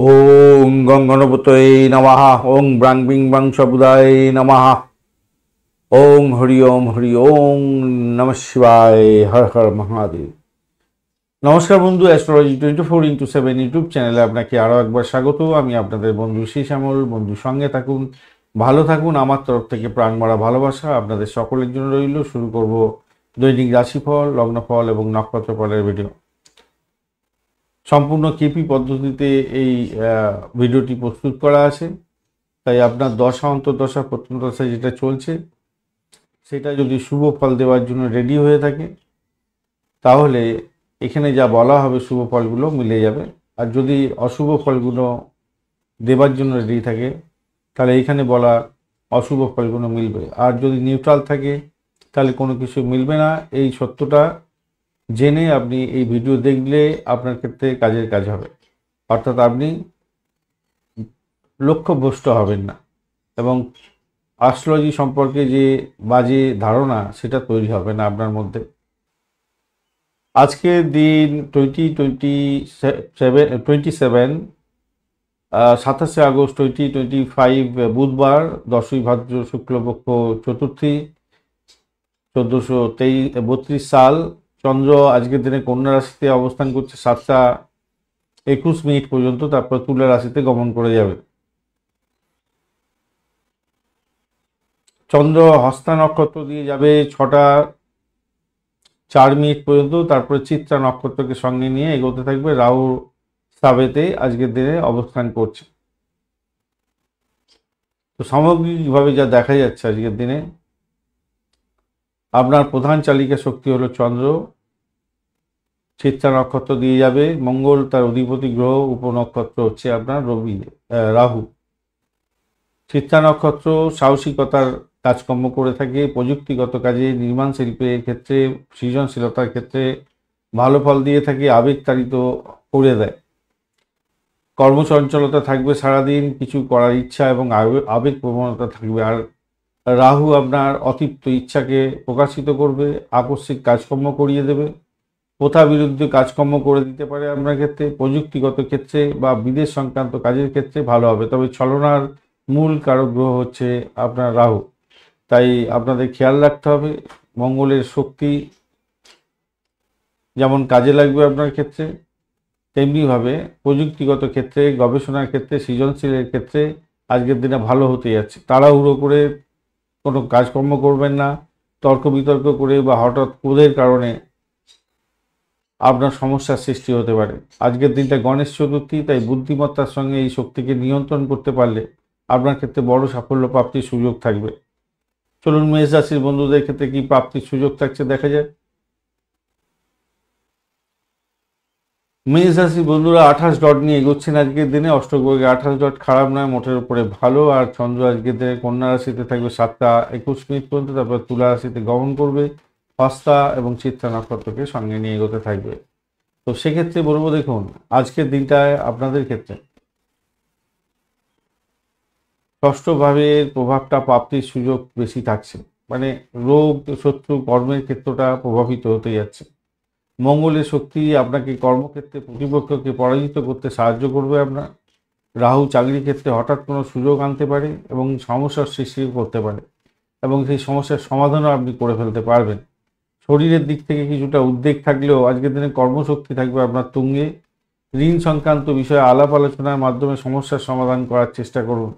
ওং গং গণপতয়ে নমঃ। ওং ব্রাং বিং বাং সবুদায় নমঃ। ওং হরি ওং নমঃ শিবায়। হর হর মহাদেব। নমস্কার বন্ধু, অ্যাস্ট্রোলজি 24x7 ইউটিউব চ্যানেলে আপনাকে আরও একবার স্বাগত। আমি আপনাদের বন্ধু শ্রী শ্যামল। বন্ধুর সঙ্গে থাকুন, ভালো থাকুন। আমার তরফ থেকে প্রাণ মারা ভালোবাসা আপনাদের সকলের জন্য রইল। শুরু করব দৈনিক রাশিফল, লগ্নফল এবং নক্ষত্রফলের ভিডিও। সম্পূর্ণ কেপি পদ্ধতিতে এই ভিডিওটি প্রস্তুত করা আছে, তাই আপনার দশা অন্তর্দশা প্রত্যন্তদশা যেটা চলছে সেটা যদি শুভ ফল দেওয়ার জন্য রেডি হয়ে থাকে তাহলে এখানে যা বলা হবে শুভ ফলগুলো মিলে যাবে। আর যদি অশুভ ফলগুলো দেবার জন্য রেডি থাকে তাহলে এইখানে বলা অশুভ ফলগুলো মিলবে। আর যদি নিউট্রাল থাকে তাহলে কোনো কিছু মিলবে না। এই সত্যটা জেনে আপনি এই ভিডিও দেখলে আপনার ক্ষেত্রে কাজের কাজ হবে, অর্থাৎ আপনি লক্ষ্যভ্রষ্ট হবেন না এবং অ্যাস্ট্রোলজি সম্পর্কে যে বাজে ধারণা সেটা তৈরি হবে না আপনার মধ্যে। আজকের দিন 27 আগস্ট 2025 বুধবার, 10ই ভাদ্র শুক্লপক্ষ চতুর্থী, 1432 সাল। চন্দ্র আজকের দিনে কন্যা রাশিতে অবস্থান করছে 7টা 21 মিনিট পর্যন্ত, তারপর তুলা রাশিতে গমন করে যাবে। চন্দ্র হস্তা নক্ষত্র দিয়ে যাবে 6টা 4 মিনিট পর্যন্ত, তারপরে চিত্রা নক্ষত্রকে সঙ্গে নিয়ে এগোতে থাকবে। রাহু সাবেতে আজকের দিনে অবস্থান করছে। তো সামগ্রিকভাবে যা দেখা যাচ্ছে আজকের দিনে, আপনার প্রধান চালিকা শক্তি হলো চন্দ্র, চিত্রা নক্ষত্র দিয়ে যাবে। মঙ্গল তার অধিপতি গ্রহ, উপনক্ষত্র হচ্ছে আপনার রাহু। চিত্রা নক্ষত্র সাহসিকতার কাজকর্ম করে থাকে, প্রযুক্তিগত কাজে, নির্মাণ শিল্পের ক্ষেত্রে, সৃজনশীলতার ক্ষেত্রে ভালো ফল দিয়ে থাকে, আবেগতাড়িত করে দেয়। কর্মচঞ্চলতা থাকবে সারাদিন, কিছু করার ইচ্ছা এবং আবেগ প্রবণতা থাকবে। আর রাহু আপনার অতিপ্ত ইচ্ছাকে প্রকাশিত করবে, আকস্মিক কাজকর্ম করিয়ে দেবে, প্রথা বিরুদ্ধে কাজকর্ম করে দিতে পারে আপনার ক্ষেত্রে। প্রযুক্তিগত ক্ষেত্রে বা বিদেশ সংক্রান্ত কাজের ক্ষেত্রে ভালো হবে, তবে ছলনার মূল কারক গ্রহ হচ্ছে আপনার রাহু, তাই আপনাদের খেয়াল রাখতে হবে। মঙ্গলের শক্তি যেমন কাজে লাগবে আপনার ক্ষেত্রে, তেমনিভাবে প্রযুক্তিগত ক্ষেত্রে, গবেষণার ক্ষেত্রে, সৃজনশীলের ক্ষেত্রে আজকের দিনে ভালো হতে যাচ্ছে। তাড়াহুড়ো করে কোনো কাজকর্ম করবেন না, তর্ক বিতর্ক করে বা হঠাৎ ক্রোধের কারণে আপনার সমস্যার সৃষ্টি হতে পারে। আজকের দিনটা গণেশ চতুর্থী, তাই বুদ্ধিমত্তার সঙ্গে এই শক্তিকে নিয়ন্ত্রণ করতে পারলে আপনার ক্ষেত্রে বড় সাফল্য প্রাপ্তির সুযোগ থাকবে। চলুন মেষ রাশির বন্ধুদের ক্ষেত্রে কি প্রাপ্তির সুযোগ থাকছে দেখা যায়। মেষ রাশির বন্ধুরা 28 ডট নিয়ে এগোচ্ছেন আজকের দিনে। অষ্টগ্রহে 28 ডট খারাপ নয়, মোটের উপরে ভালো। আর চন্দ্র আজকের দিনে কন্যা রাশিতে থাকবে 7টা 21 মিনিট পর্যন্ত, তারপর তুলা রাশিতে গমন করবে। হস্তা এবং চিত্রা নক্ষত্রকে সঙ্গে নিয়ে এগোতে থাকবে। তো সেক্ষেত্রে বলবো, দেখুন আজকের দিনটায় আপনাদের ক্ষেত্রে ষষ্ঠ ভাবের প্রভাবটা প্রাপ্তির সুযোগ বেশি থাকছে, মানে রোগ শত্রু কর্মের ক্ষেত্রটা প্রভাবিত হতে যাচ্ছে। মঙ্গলের শক্তি আপনাকে কর্মক্ষেত্রে প্রতিপক্ষকে পরাজিত করতে সাহায্য করবে আপনার। রাহু চাকরির ক্ষেত্রে হঠাৎ কোনো সুযোগ আনতে পারে এবং সমস্যার সৃষ্টি করতে পারে, এবং সেই সমস্যার সমাধানও আপনি করে ফেলতে পারবেন। শরীরের দিক থেকে কিছুটা উদ্বেগ থাকলেও আজকের দিনে কর্মশক্তি থাকবে আপনার তুঙ্গে। ঋণ সংক্রান্ত বিষয়ে আলাপ আলোচনার মাধ্যমে সমস্যার সমাধান করার চেষ্টা করুন।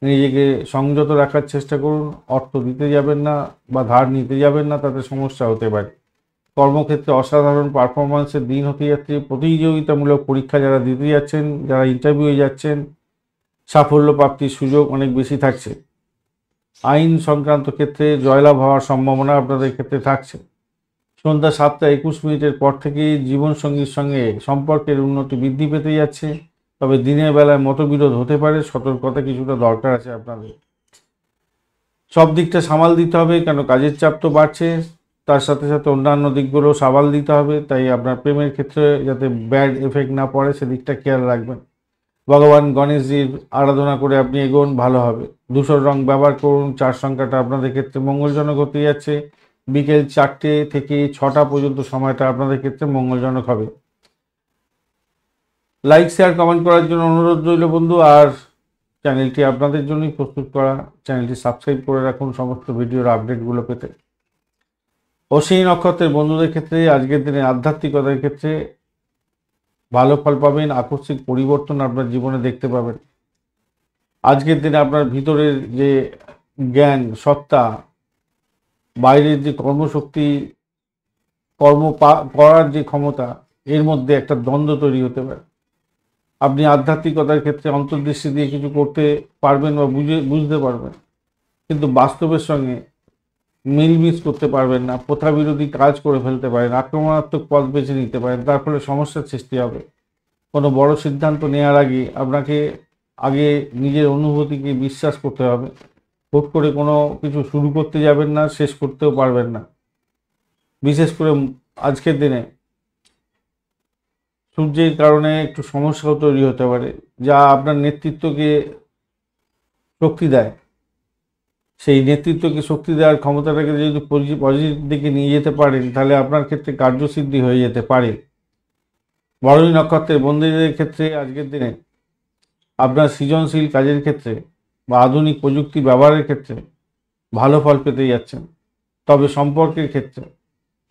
নিজেকে সংযত রাখার চেষ্টা করুন। অর্থ দিতে যাবেন না বা ধার নিতে যাবেন না, তাতে সমস্যা হতে পারে। কর্মক্ষেত্রে অসাধারণ পারফরমেন্সের দিন হতে যাচ্ছে। প্রতিযোগিতামূলক পরীক্ষা যারা দিতে যাচ্ছেন, যারা ইন্টারভিউয়ে যাচ্ছেন, সাফল্য প্রাপ্তির সুযোগ অনেক বেশি থাকছে। আইন সংক্রান্ত ক্ষেত্রে জয়লাভ হওয়ার সম্ভাবনা আপনাদের ক্ষেত্রে থাকছে। সন্ধ্যা 7টা 21 মিনিটের পর থেকে জীবনসঙ্গীর সঙ্গে সম্পর্কের উন্নতি বৃদ্ধি পেতে যাচ্ছে, তবে দিনের বেলায় মতবিরোধ হতে পারে, সতর্কতা কিছুটা দরকার আছে আপনাদের। সব দিকটা সামাল দিতে হবে, কেন কাজের চাপ তো বাড়ছে, তার সাথে সাথে অন্যান্য দিকগুলো সামাল দিতে হবে। তাই আপনার প্রেমের ক্ষেত্রে যাতে ব্যাড এফেক্ট না পড়ে সেদিকটা খেয়াল রাখবেন। ভগবান গণেশজির আরাধনা করে আপনি এগোন, ভালো হবে। ধূসর রং ব্যবহার করুন। 4 সংখ্যাটা আপনাদের ক্ষেত্রে মঙ্গলজনক হতে যাচ্ছে। বিকেল 4টে থেকে 6টা পর্যন্ত সময়টা আপনাদের ক্ষেত্রে মঙ্গলজনক হবে। লাইক শেয়ার কমেন্ট করার জন্য অনুরোধ রইল বন্ধু। আর চ্যানেলটি আপনাদের জন্যই প্রস্তুত করা, চ্যানেলটি সাবস্ক্রাইব করে রাখুন সমস্ত ভিডিওর আপডেটগুলো পেতে। অশ্বিনী নক্ষত্রের বন্ধুদের ক্ষেত্রে আজকের দিনে আধ্যাত্মিকতার ক্ষেত্রে ভালো ফল পাবেন, আকস্মিক পরিবর্তন আপনার জীবনে দেখতে পাবেন। আজকের দিনে আপনার ভিতরের যে জ্ঞান, সত্তা, বাইরের যে কর্মশক্তি, করার যে ক্ষমতা, এর মধ্যে একটা দ্বন্দ্ব তৈরি হতে পারে। আপনি আধ্যাত্মিকতার ক্ষেত্রে অন্তর্দৃষ্টি দিয়ে কিছু করতে পারবেন বা বুঝতে পারবেন, কিন্তু বাস্তবের সঙ্গে মিলমিশ করতে পারবেন না, প্রথা বিরোধী কাজ করে ফেলতে পারেন, আক্রমণাত্মক পথ বেছে নিতে পারেন, তার ফলে সমস্যার সৃষ্টি হবে। কোনো বড় সিদ্ধান্ত নেওয়ার আগে আপনাকে আগে নিজের অনুভূতিকে বিশ্বাস করতে হবে। হুট করে কোনো কিছু শুরু করতে যাবেন না, শেষ করতেও পারবেন না। বিশেষ করে আজকের দিনে সূর্যের কারণে একটু সমস্যাও তৈরি হতে পারে, যা আপনার নেতৃত্বকে শক্তি দেয়। সেই নেতৃত্বকে শক্তি দেওয়ার ক্ষমতাটাকে যদি পজিটিভ দিকে নিয়ে যেতে পারেন, তাহলে আপনার ক্ষেত্রে কার্যসিদ্ধি হয়ে যেতে পারে। ভরণী নক্ষত্রের বন্ধুদের ক্ষেত্রে আজকের দিনে আপনার সৃজনশীল কাজের ক্ষেত্রে বা আধুনিক প্রযুক্তি ব্যবহারের ক্ষেত্রে ভালো ফল পেতে যাচ্ছেন। তবে সম্পর্কের ক্ষেত্রে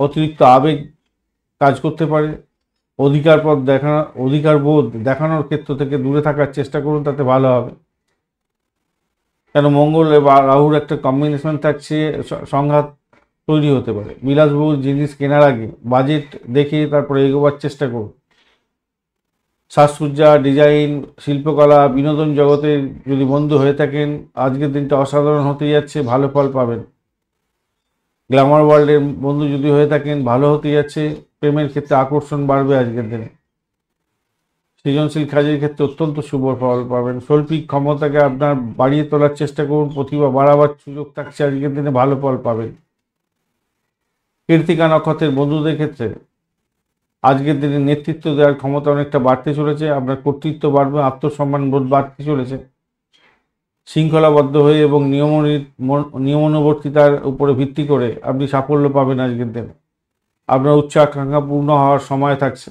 অতিরিক্ত আবেগ কাজ করতে পারে। অধিকার বোধ দেখানোর ক্ষেত্র থেকে দূরে থাকার চেষ্টা করুন, তাতে ভালো হবে। কেন মঙ্গল বা রাহুর একটা কম্বিনেশন থাকছে, সংঘাত তৈরি হতে পারে। বিলাসবহুল জিনিস কেনার আগে বাজেট দেখে তারপরে এগোবার চেষ্টা করুন। সাজসজ্জা, ডিজাইন, শিল্পকলা, বিনোদন জগতে যদি বন্ধু হয়ে থাকেন, আজকের দিনটা অসাধারণ হতে যাচ্ছে, ভালো ফল পাবেন। গ্ল্যামার ওয়ার্ল্ডের বন্ধু যদি হয়ে থাকেন, ভালো হতে যাচ্ছে, প্রেমের ক্ষেত্রে আকর্ষণ বাড়বে আজকের দিনে। সৃজনশীল কাজের ক্ষেত্রে অত্যন্ত শুভ ফল পাবেন। শৈল্পিক ক্ষমতাকে আপনার বাড়িয়ে তোলার চেষ্টা করুন, প্রতিভা বাড়াবার সুযোগ থাকছে, আজকের দিনে ভালো ফল পাবেন। কৃত্তিকা নক্ষত্রের বন্ধুদের ক্ষেত্রে আজকের দিনে নেতৃত্ব দেওয়ার ক্ষমতা অনেকটা বাড়তে চলেছে, আপনার কর্তৃত্ব বাড়বে, আত্মসম্মান বোধ বাড়তে চলেছে। শৃঙ্খলাবদ্ধ হয়ে এবং নিয়মানুবর্তিতার উপরে ভিত্তি করে আপনি সাফল্য পাবেন আজকের দিনে। আপনার উচ্চ আকাঙ্ক্ষা পূর্ণ হওয়ার সময় থাকছে।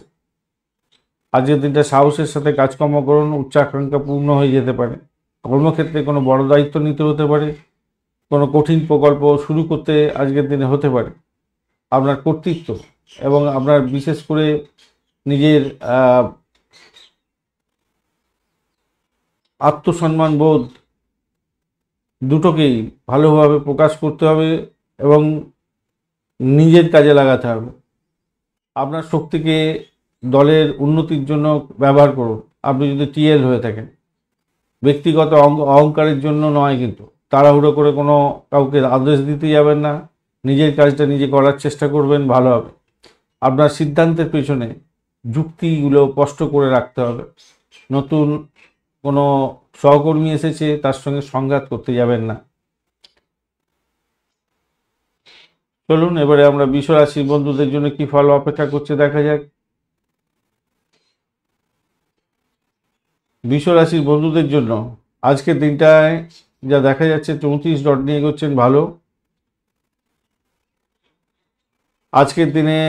আজকের দিনটা সাহসের সাথে কাজকর্ম করুন, উচ্চ আকাঙ্ক্ষা পূর্ণ হয়ে যেতে পারে। কর্মক্ষেত্রে কোনো বড় দায়িত্ব নিতে হতে পারে, কোনো কঠিন প্রকল্প শুরু করতে আজকের দিনে হতে পারে। আপনার কর্তৃত্ব এবং আপনার বিশেষ করে নিজের আত্মসম্মান বোধ দুটোকেই ভালোভাবে প্রকাশ করতে হবে এবং নিজের কাজে লাগাতে হবে। আপনার শক্তিকে দলের উন্নতির জন্য ব্যবহার করুন। আপনি যদি টিএল হয়ে থাকেন, ব্যক্তিগত অহংকারের জন্য নয়, কিন্তু তাড়াহুড়ো করে কোনো কাউকে আদেশ দিতে যাবেন না, নিজের কাজটা নিজে করার চেষ্টা করবেন, ভালো হবে। আপনার সিদ্ধান্তের পেছনে যুক্তিগুলো স্পষ্ট করে রাখতে হবে। নতুন কোনো সহকর্মী এসেছে, তার সঙ্গে সংঘাত করতে যাবেন না। চলুন এবারে আমরা বৃষ রাশির বন্ধুদের জন্য কি ফল অপেক্ষা করছে দেখা যাক। বৃষ রাশির বন্ধুদের জন্য আজকের দিনটায় যা দেখা যাচ্ছে 34 ডট নিয়ে এগোচ্ছেন, ভালো। আজকের দিনে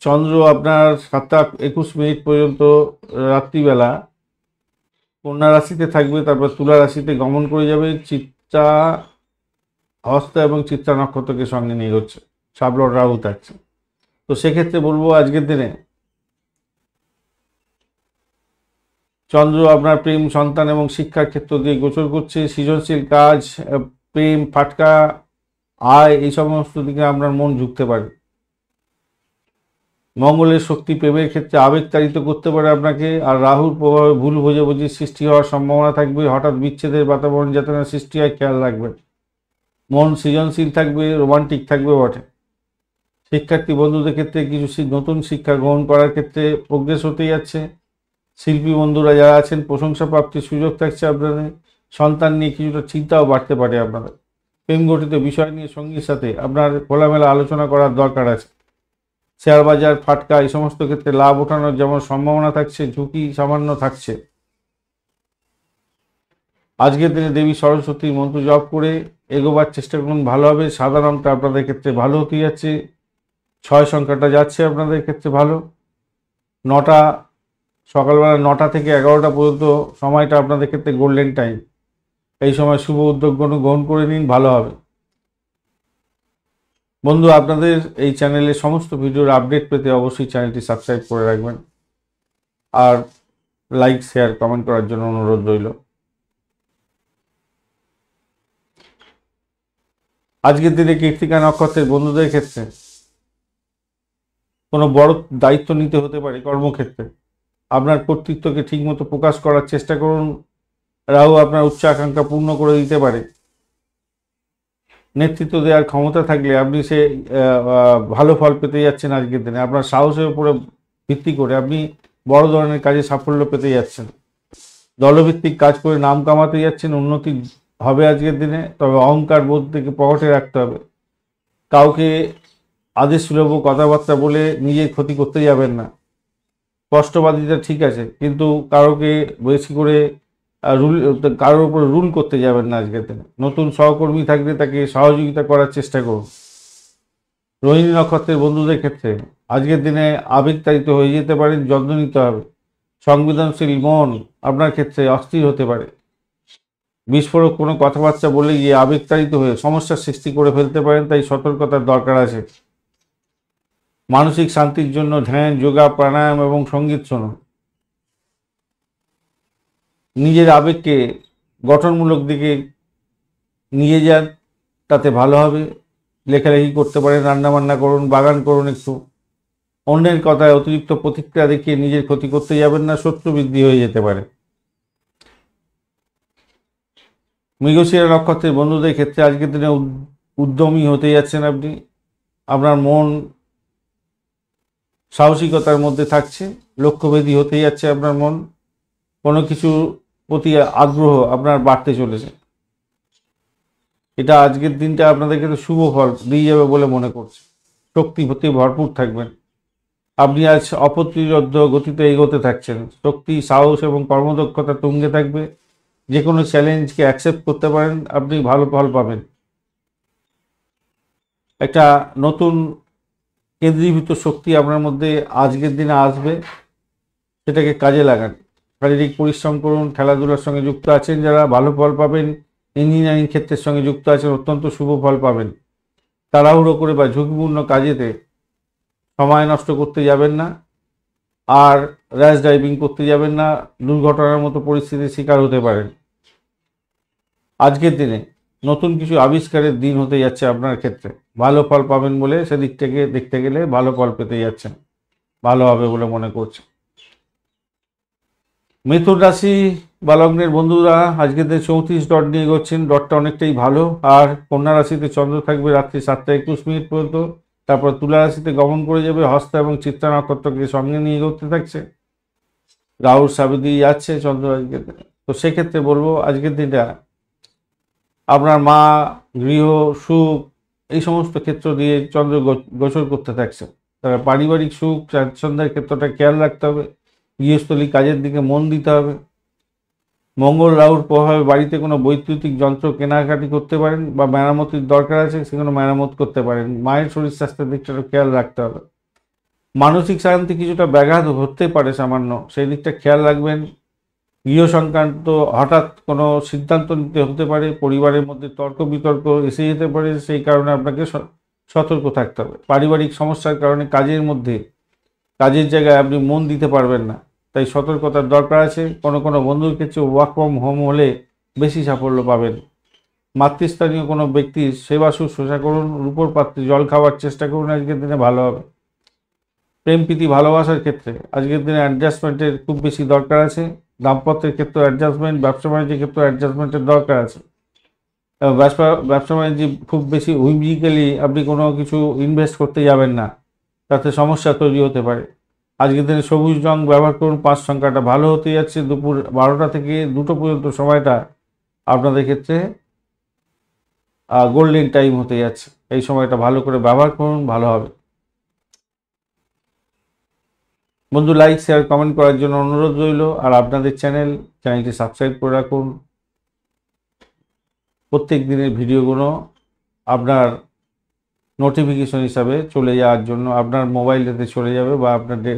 চন্দ্র আপনার 7:21 পর্যন্ত রাত্রিবেলা কন্যা রাশিতে থাকবে, তারপর তুলা রাশিতে গমন করে যাবে। চিত্রা, হস্ত এবং চিত্রা নক্ষত্রকে সঙ্গে নিয়ে এগোচ্ছে, সাবলট রাহু থাকছে। তো সেক্ষেত্রে বলবো আজকের দিনে চন্দ্র আপনার প্রেম, সন্তান এবং শিক্ষার ক্ষেত্র দিয়ে গোচর করছে। সৃজনশীল কাজ, প্রেম, ফাটকা, আয়, এই সমস্ত দিকে আপনার মন ঝুঁকতে পারে। মঙ্গলের শক্তি প্রেমের ক্ষেত্রে আবেগতাড়িত করতে পারে আপনাকে, আর রাহুর প্রভাবে ভুল বোঝাবুঝির সৃষ্টি হওয়ার সম্ভাবনা থাকবে। হঠাৎ বিচ্ছেদের বাতাবরণ যাতে না সৃষ্টি হয়, খেয়াল রাখবেন। মন সৃজনশীল থাকবে, রোমান্টিক থাকবে বটে। শিক্ষার্থী বন্ধুদের ক্ষেত্রে কিছু নতুন শিক্ষা গ্রহণ করার ক্ষেত্রে প্রোগ্রেস হতে যাচ্ছে। শিল্পী বন্ধুরা যারা আছেন, প্রশংসা প্রাপ্তির সুযোগ থাকছে আপনাদের। সন্তান নিয়ে কিছুটা চিন্তাও বাড়তে পারে আপনাদের। প্রেম গঠিত বিষয় নিয়ে সঙ্গীর সাথে আপনার খোলামেলা আলোচনা করার দরকার আছে। শেয়ার বাজার, ফাটকা, এই সমস্ত ক্ষেত্রে লাভ ওঠানোর যেমন সম্ভাবনা থাকছে, ঝুঁকি সামান্য থাকছে। আজকের দিনে দেবী সরস্বতীর মন্ত্র জপ করে এগোবার চেষ্টা করুন, ভালো হবে। সাদা রঙটা আপনাদের ক্ষেত্রে ভালো হতে যাচ্ছে। 6 সংখ্যাটা যাচ্ছে আপনাদের ক্ষেত্রে ভালো। 9টা সকালবেলা 9টা থেকে 11টা পর্যন্ত সময়টা আপনাদের ক্ষেত্রে গোল্ডেন টাইম। এই সময় শুভ উদ্যোগ গ্রহণ করে নিন, ভালো হবে। বন্ধু, আপনাদের এই চ্যানেলে সমস্ত ভিডিওর আপডেট পেতে অবশ্যই চ্যানেলটি সাবস্ক্রাইব করে রাখবেন, আর লাইক শেয়ার কমেন্ট করার জন্য অনুরোধ রইল। আজকের দিনে কৃত্তিকা নক্ষত্রের বন্ধুদের ক্ষেত্রে কোনো বড় দায়িত্ব নিতে হতে পারে কর্মক্ষেত্রে। আপনার কর্তৃত্বকে ঠিকমতো প্রকাশ করার চেষ্টা করুন। রাহু আপনার উচ্চ আকাঙ্ক্ষা পূর্ণ করে দিতে পারে। নেতৃত্ব দেওয়ার ক্ষমতা থাকলে আপনি সে ভালো ফল পেতে যাচ্ছেন। আজকের দিনে আপনার সাহসের উপরে ভিত্তি করে আপনি বড় ধরনের কাজে সাফল্য পেতে যাচ্ছেন। দলভিত্তিক কাজ করে নাম কামাতে যাচ্ছেন, উন্নতি হবে আজকের দিনে। তবে অহংকার বোধ থেকে পকেটে রাখতে হবে। কাউকে আদেশ সুলভ কথাবার্তা বলে নিজের ক্ষতি করতে যাবেন না। স্পষ্টবাদিতা ঠিক আছে, কিন্তু কারোকে বেশি করে কারোর উপর রুল করতে যাবেন না আজকের দিনে। নতুন সহকর্মী থাকলে তাকে সহযোগিতা করার চেষ্টা করুন। রোহিণী নক্ষত্রের বন্ধুদের ক্ষেত্রে আজকের দিনে আবেগতাড়িত হয়ে যেতে পারেন, যত্ন নিতে হবে। সংবেদনশীল মন আপনার ক্ষেত্রে অস্থির হতে পারে। বিস্ফোরক কোনো কথাবার্তা বলে গিয়ে আবেগতাড়িত হয়ে সমস্যার সৃষ্টি করে ফেলতে পারেন, তাই সতর্কতার দরকার আছে। মানসিক শান্তির জন্য ধ্যান, যোগা, প্রাণায়াম এবং সঙ্গীত শুনুন। নিজের আবেগকে গঠনমূলক দিকে নিয়ে যান, তাতে ভালো হবে। লেখালেখি করতে পারেন, রান্নাবান্না করুন, বাগান করুন। একটু অন্যের কথায় অতিরিক্ত প্রতিক্রিয়া দেখিয়ে নিজের ক্ষতি করতে যাবেন না, শত্রু বৃদ্ধি হয়ে যেতে পারে। মৃগশিরা নক্ষত্রের বন্ধুদের ক্ষেত্রে আজকের দিনে উদ্যমী হতে যাচ্ছেন আপনি। আপনার মন সাহসিকতার মধ্যে থাকছে, লক্ষ্যভেদী হতে যাচ্ছে আপনার মন। কোনো কিছুর প্রতি আগ্রহ আপনার বাড়তে চলেছে। এটা আজকের দিনটা আপনাদের ক্ষেত্রে শুভ ফল দিয়ে যাবে বলে মনে করছে। শক্তি হতে ভরপুর থাকবেন। আপনি আজ অপ্রতিরোধ্য গতিতে এগোতে থাকছেন। শক্তি, সাহস এবং কর্মদক্ষতা তুঙ্গে থাকবে। যে কোনো চ্যালেঞ্জকে অ্যাকসেপ্ট করতে পারেন, আপনি ভালো ফল পাবেন। একটা নতুন কেন্দ্রীভূত শক্তি আপনার মধ্যে আজকের দিনে আসবে, সেটাকে কাজে লাগান। শারীরিক পরিশ্রম করুন। খেলাধুলার সঙ্গে যুক্ত আছেন যারা, ভালো ফল পাবেন। ইঞ্জিনিয়ারিং ক্ষেত্রের সঙ্গে যুক্ত আছেন, অত্যন্ত শুভ ফল পাবেন। তাড়াহুড়ো করে বা ঝুঁকিপূর্ণ কাজেতে সময় নষ্ট করতে যাবেন না, আর র্যাশ ড্রাইভিং করতে যাবেন না। দুর্ঘটনার মতো পরিস্থিতির শিকার হতে পারেন। আজকের দিনে নতুন কিছু আবিষ্কারের দিন হতে যাচ্ছে আপনার ক্ষেত্রে। ভালো ফল পাবেন বলে সেদিক থেকে দেখতে গেলে ভালো ফল পেতে যাচ্ছেন, ভালো হবে বলে মনে করছে। মিথুন রাশি বা লগ্নের বন্ধুরা আজকের দিনে 34 ডট নিয়ে এগোচ্ছেন। ডটটা অনেকটাই ভালো। আর কন্যা রাশিতে চন্দ্র থাকবে রাত্রি 7টা 21 মিনিট পর্যন্ত। তারপর তুলা রাশিতে গমন করে যাবে। হস্ত এবং চিত্রা নক্ষত্রকে সঙ্গে নিয়ে এগোতে থাকছে। রাহুর সাবেদি যাচ্ছে চন্দ্র আজকের দিনে। তো সেক্ষেত্রে বলবো আজকের দিনটা আপনার মা, গৃহ, সুখ এই সমস্ত ক্ষেত্র দিয়ে চন্দ্র গোচর করতে থাকছে। তবে পারিবারিক সুখ স্বাচ্ছন্দ্যের ক্ষেত্রটা খেয়াল রাখতে হবে। গৃহস্থলী কাজের দিকে মন দিতে হবে। মঙ্গল রাহুর প্রভাবে বাড়িতে কোনো বৈদ্যুতিক যন্ত্র কেনাকাটি করতে পারেন, বা মেরামতির দরকার আছে সেগুলো মেরামত করতে পারেন। মায়ের শরীর স্বাস্থ্যের দিকটা খেয়াল রাখতে হবে। মানসিক শান্তি কিছুটা ব্যাঘাত হতে পারে সামান্য, সেই দিকটা খেয়াল রাখবেন। গৃহ সংক্রান্ত হঠাৎ কোনো সিদ্ধান্ত নিতে হতে পারে। পরিবারের মধ্যে তর্ক বিতর্ক এসে যেতে পারে, সেই কারণে আপনাকে সতর্ক থাকতে হবে। পারিবারিক সমস্যার কারণে কাজের জায়গায় আপনি মন দিতে পারবেন না, তাই সতর্কতার দরকার আছে। কোনো কোনো বন্ধুর ক্ষেত্রে ওয়ার্ক ফ্রম হোম হলে বেশি সাফল্য পাবেন। মাতৃস্থানীয় কোনো ব্যক্তির সেবা শুশ্রূষা করুন। রূপোর পাত্রে জল খাওয়ার চেষ্টা করুন, আজকের দিনে ভালো হবে। প্রেম প্রীতি ভালোবাসার ক্ষেত্রে আজকের দিনে অ্যাডজাস্টমেন্টের খুব বেশি দরকার আছে। দাম্পত্যের ক্ষেত্রে অ্যাডজাস্টমেন্ট, ব্যবসা বাণিজ্যের ক্ষেত্রে অ্যাডজাস্টমেন্টের দরকার আছে। ব্যবসা বাণিজ্যে খুব বেশি হুইমজিক্যালি আপনি কোনো কিছু ইনভেস্ট করতে যাবেন না, তাতে সমস্যা তৈরি হতে পারে। আজকের দিনে সবুজ রং ব্যবহার করুন। 5 সংখ্যাটা ভালো হতে যাচ্ছে। দুপুর 12টা থেকে 2টো পর্যন্ত সময়টা আপনাদের ক্ষেত্রে গোল্ডেন টাইম হতে যাচ্ছে। এই সময়টা ভালো করে ব্যবহার করুন, ভালো হবে। বন্ধু, লাইক শেয়ার কমেন্ট করার জন্য অনুরোধ রইল। আর আপনাদের চ্যানেলটি সাবস্ক্রাইব করে রাখুন। প্রত্যেক দিনের ভিডিওগুলো আপনার নোটিফিকেশন হিসাবে চলে যাওয়ার জন্য আপনার মোবাইলেতে চলে যাবে, বা আপনাদের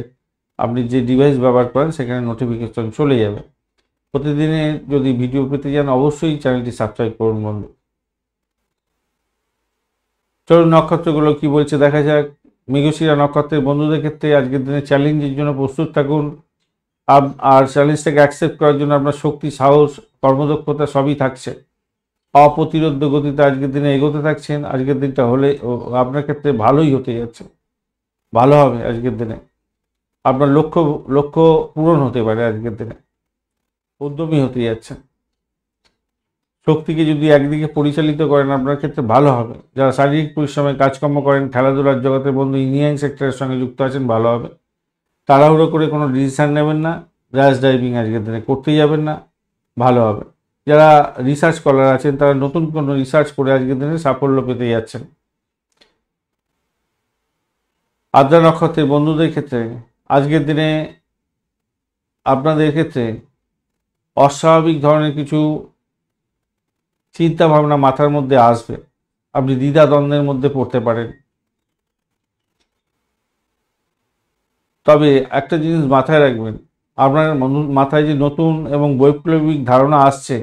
আপনি যে ডিভাইস ব্যবহার করেন সেখানে নোটিফিকেশন চলে যাবে। প্রতিদিনে যদি ভিডিও পেতে চান অবশ্যই চ্যানেলটি সাবস্ক্রাইব করুন বন্ধু। চলুন নক্ষত্রগুলো কি বলছে দেখা যাক। মৃগশিরা নক্ষত্রের বন্ধুদের ক্ষেত্রে আজকের দিনে চ্যালেঞ্জের জন্য প্রস্তুত থাকুন। আর চ্যালেঞ্জটাকে অ্যাকসেপ্ট করার জন্য আপনার শক্তি, সাহস, কর্মদক্ষতা সবই থাকছে। অপ্রতিরোধ্য গতিতে আজকের দিনে এগোতে থাকছেন। আজকের দিনটা হলে আপনার ক্ষেত্রে ভালোই হতে যাচ্ছে, ভালো হবে আজকের দিনে। আপনার লক্ষ্য পূরণ হতে পারে আজকের দিনে, উদ্যমী হতে যাচ্ছে। শক্তিকে যদি একদিকে পরিচালিত করেন আপনার ক্ষেত্রে ভালো হবে। যারা শারীরিক পরিশ্রমে কাজকর্ম করেন, খেলাধুলার জগতের বন্ধু, ইঞ্জিনিয়ারিং সেক্টরের সঙ্গে যুক্ত আছেন, ভালো হবে। তাড়াহুড়ো করে কোনো ডিসিশান নেবেন না, র্যাশ ড্রাইভিং আজকের দিনে করতেই যাবেন না, ভালো হবে। যারা রিসার্চ স্কলার আছেন তারা নতুন কোনো রিসার্চ করে আজকের দিনে সাফল্য পেতে যাচ্ছেন। আদ্রা নক্ষত্রের বন্ধুদের ক্ষেত্রে আজকের দিনে আপনাদের ক্ষেত্রে অস্বাভাবিক ধরনের কিছু চিন্তা ভাবনা মাথার মধ্যে আসবে। আপনি দ্বিধা দ্বন্দ্বের মধ্যে পড়তে পারেন। তবে একটা জিনিস মাথায় রাখবেন, আপনার মাথায় যে নতুন এবং বৈপ্লবিক ধারণা আসছে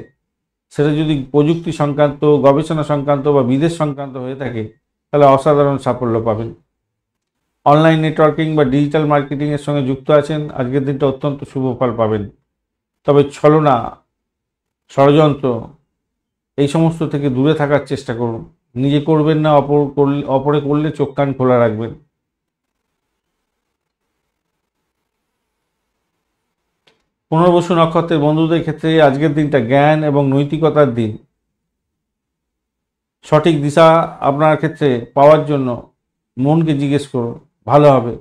সেটা যদি প্রযুক্তি সংক্রান্ত, গবেষণা সংক্রান্ত বা বিদেশ সংক্রান্ত হয়ে থাকে তাহলে অসাধারণ সাফল্য পাবেন। অনলাইন নেটওয়ার্কিং বা ডিজিটাল মার্কেটিংয়ের সঙ্গে যুক্ত আছেন, আজকের দিনটা অত্যন্ত শুভ ফল পাবেন। তবে ছলনা, ষড়যন্ত্র এই সমস্ত থেকে দূরে থাকার চেষ্টা করুন। নিজে করবেন না, অপরে করলে চোখ কান খোলা রাখবেন। পুনর্বসু নক্ষত্রের বন্ধুদের ক্ষেত্রে আজকের দিনটা জ্ঞান এবং নৈতিকতার দিন। সঠিক দিশা আপনার ক্ষেত্রে পাওয়ার জন্য মনকে জিজ্ঞেস করুন, ভালো হবে।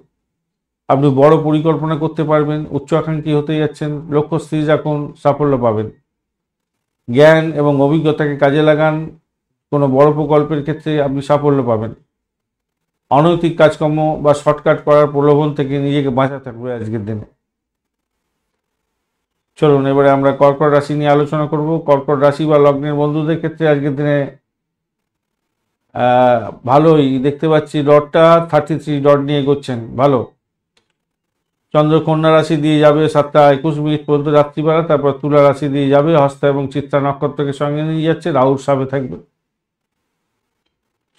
আপনি বড় পরিকল্পনা করতে পারবেন, উচ্চাকাঙ্ক্ষী হতে যাচ্ছেন, লক্ষ্য স্থির রাখুন, সাফল্য পাবেন। জ্ঞান এবং অভিজ্ঞতাকে কাজে লাগান, কোনো বড় প্রকল্পের ক্ষেত্রে আপনি সাফল্য পাবেন। অনৈতিক কাজকর্ম বা শর্টকাট করার প্রলোভন থেকে নিজেকে বাঁচাতে থাকবে আজকের দিনে। চলুন এবারে আমরা কর্কট রাশি নিয়ে আলোচনা করব। কর্কট রাশি বা লগ্নের বন্ধুদের ক্ষেত্রে আজকের দিনে ভালোই দেখতে পাচ্ছি। ডটটা 33 ডট নিয়ে এগোচ্ছেন, ভালো। চন্দ্র কন্যা রাশি দিয়ে যাবে 7টা 21 পর্যন্ত রাত্রিবেলা, তারপর তুলা রাশি দিয়ে যাবে। হস্তা এবং চিত্রা নক্ষত্রকে সঙ্গে নিয়ে যাচ্ছে, রাহুর সাবে থাকবে।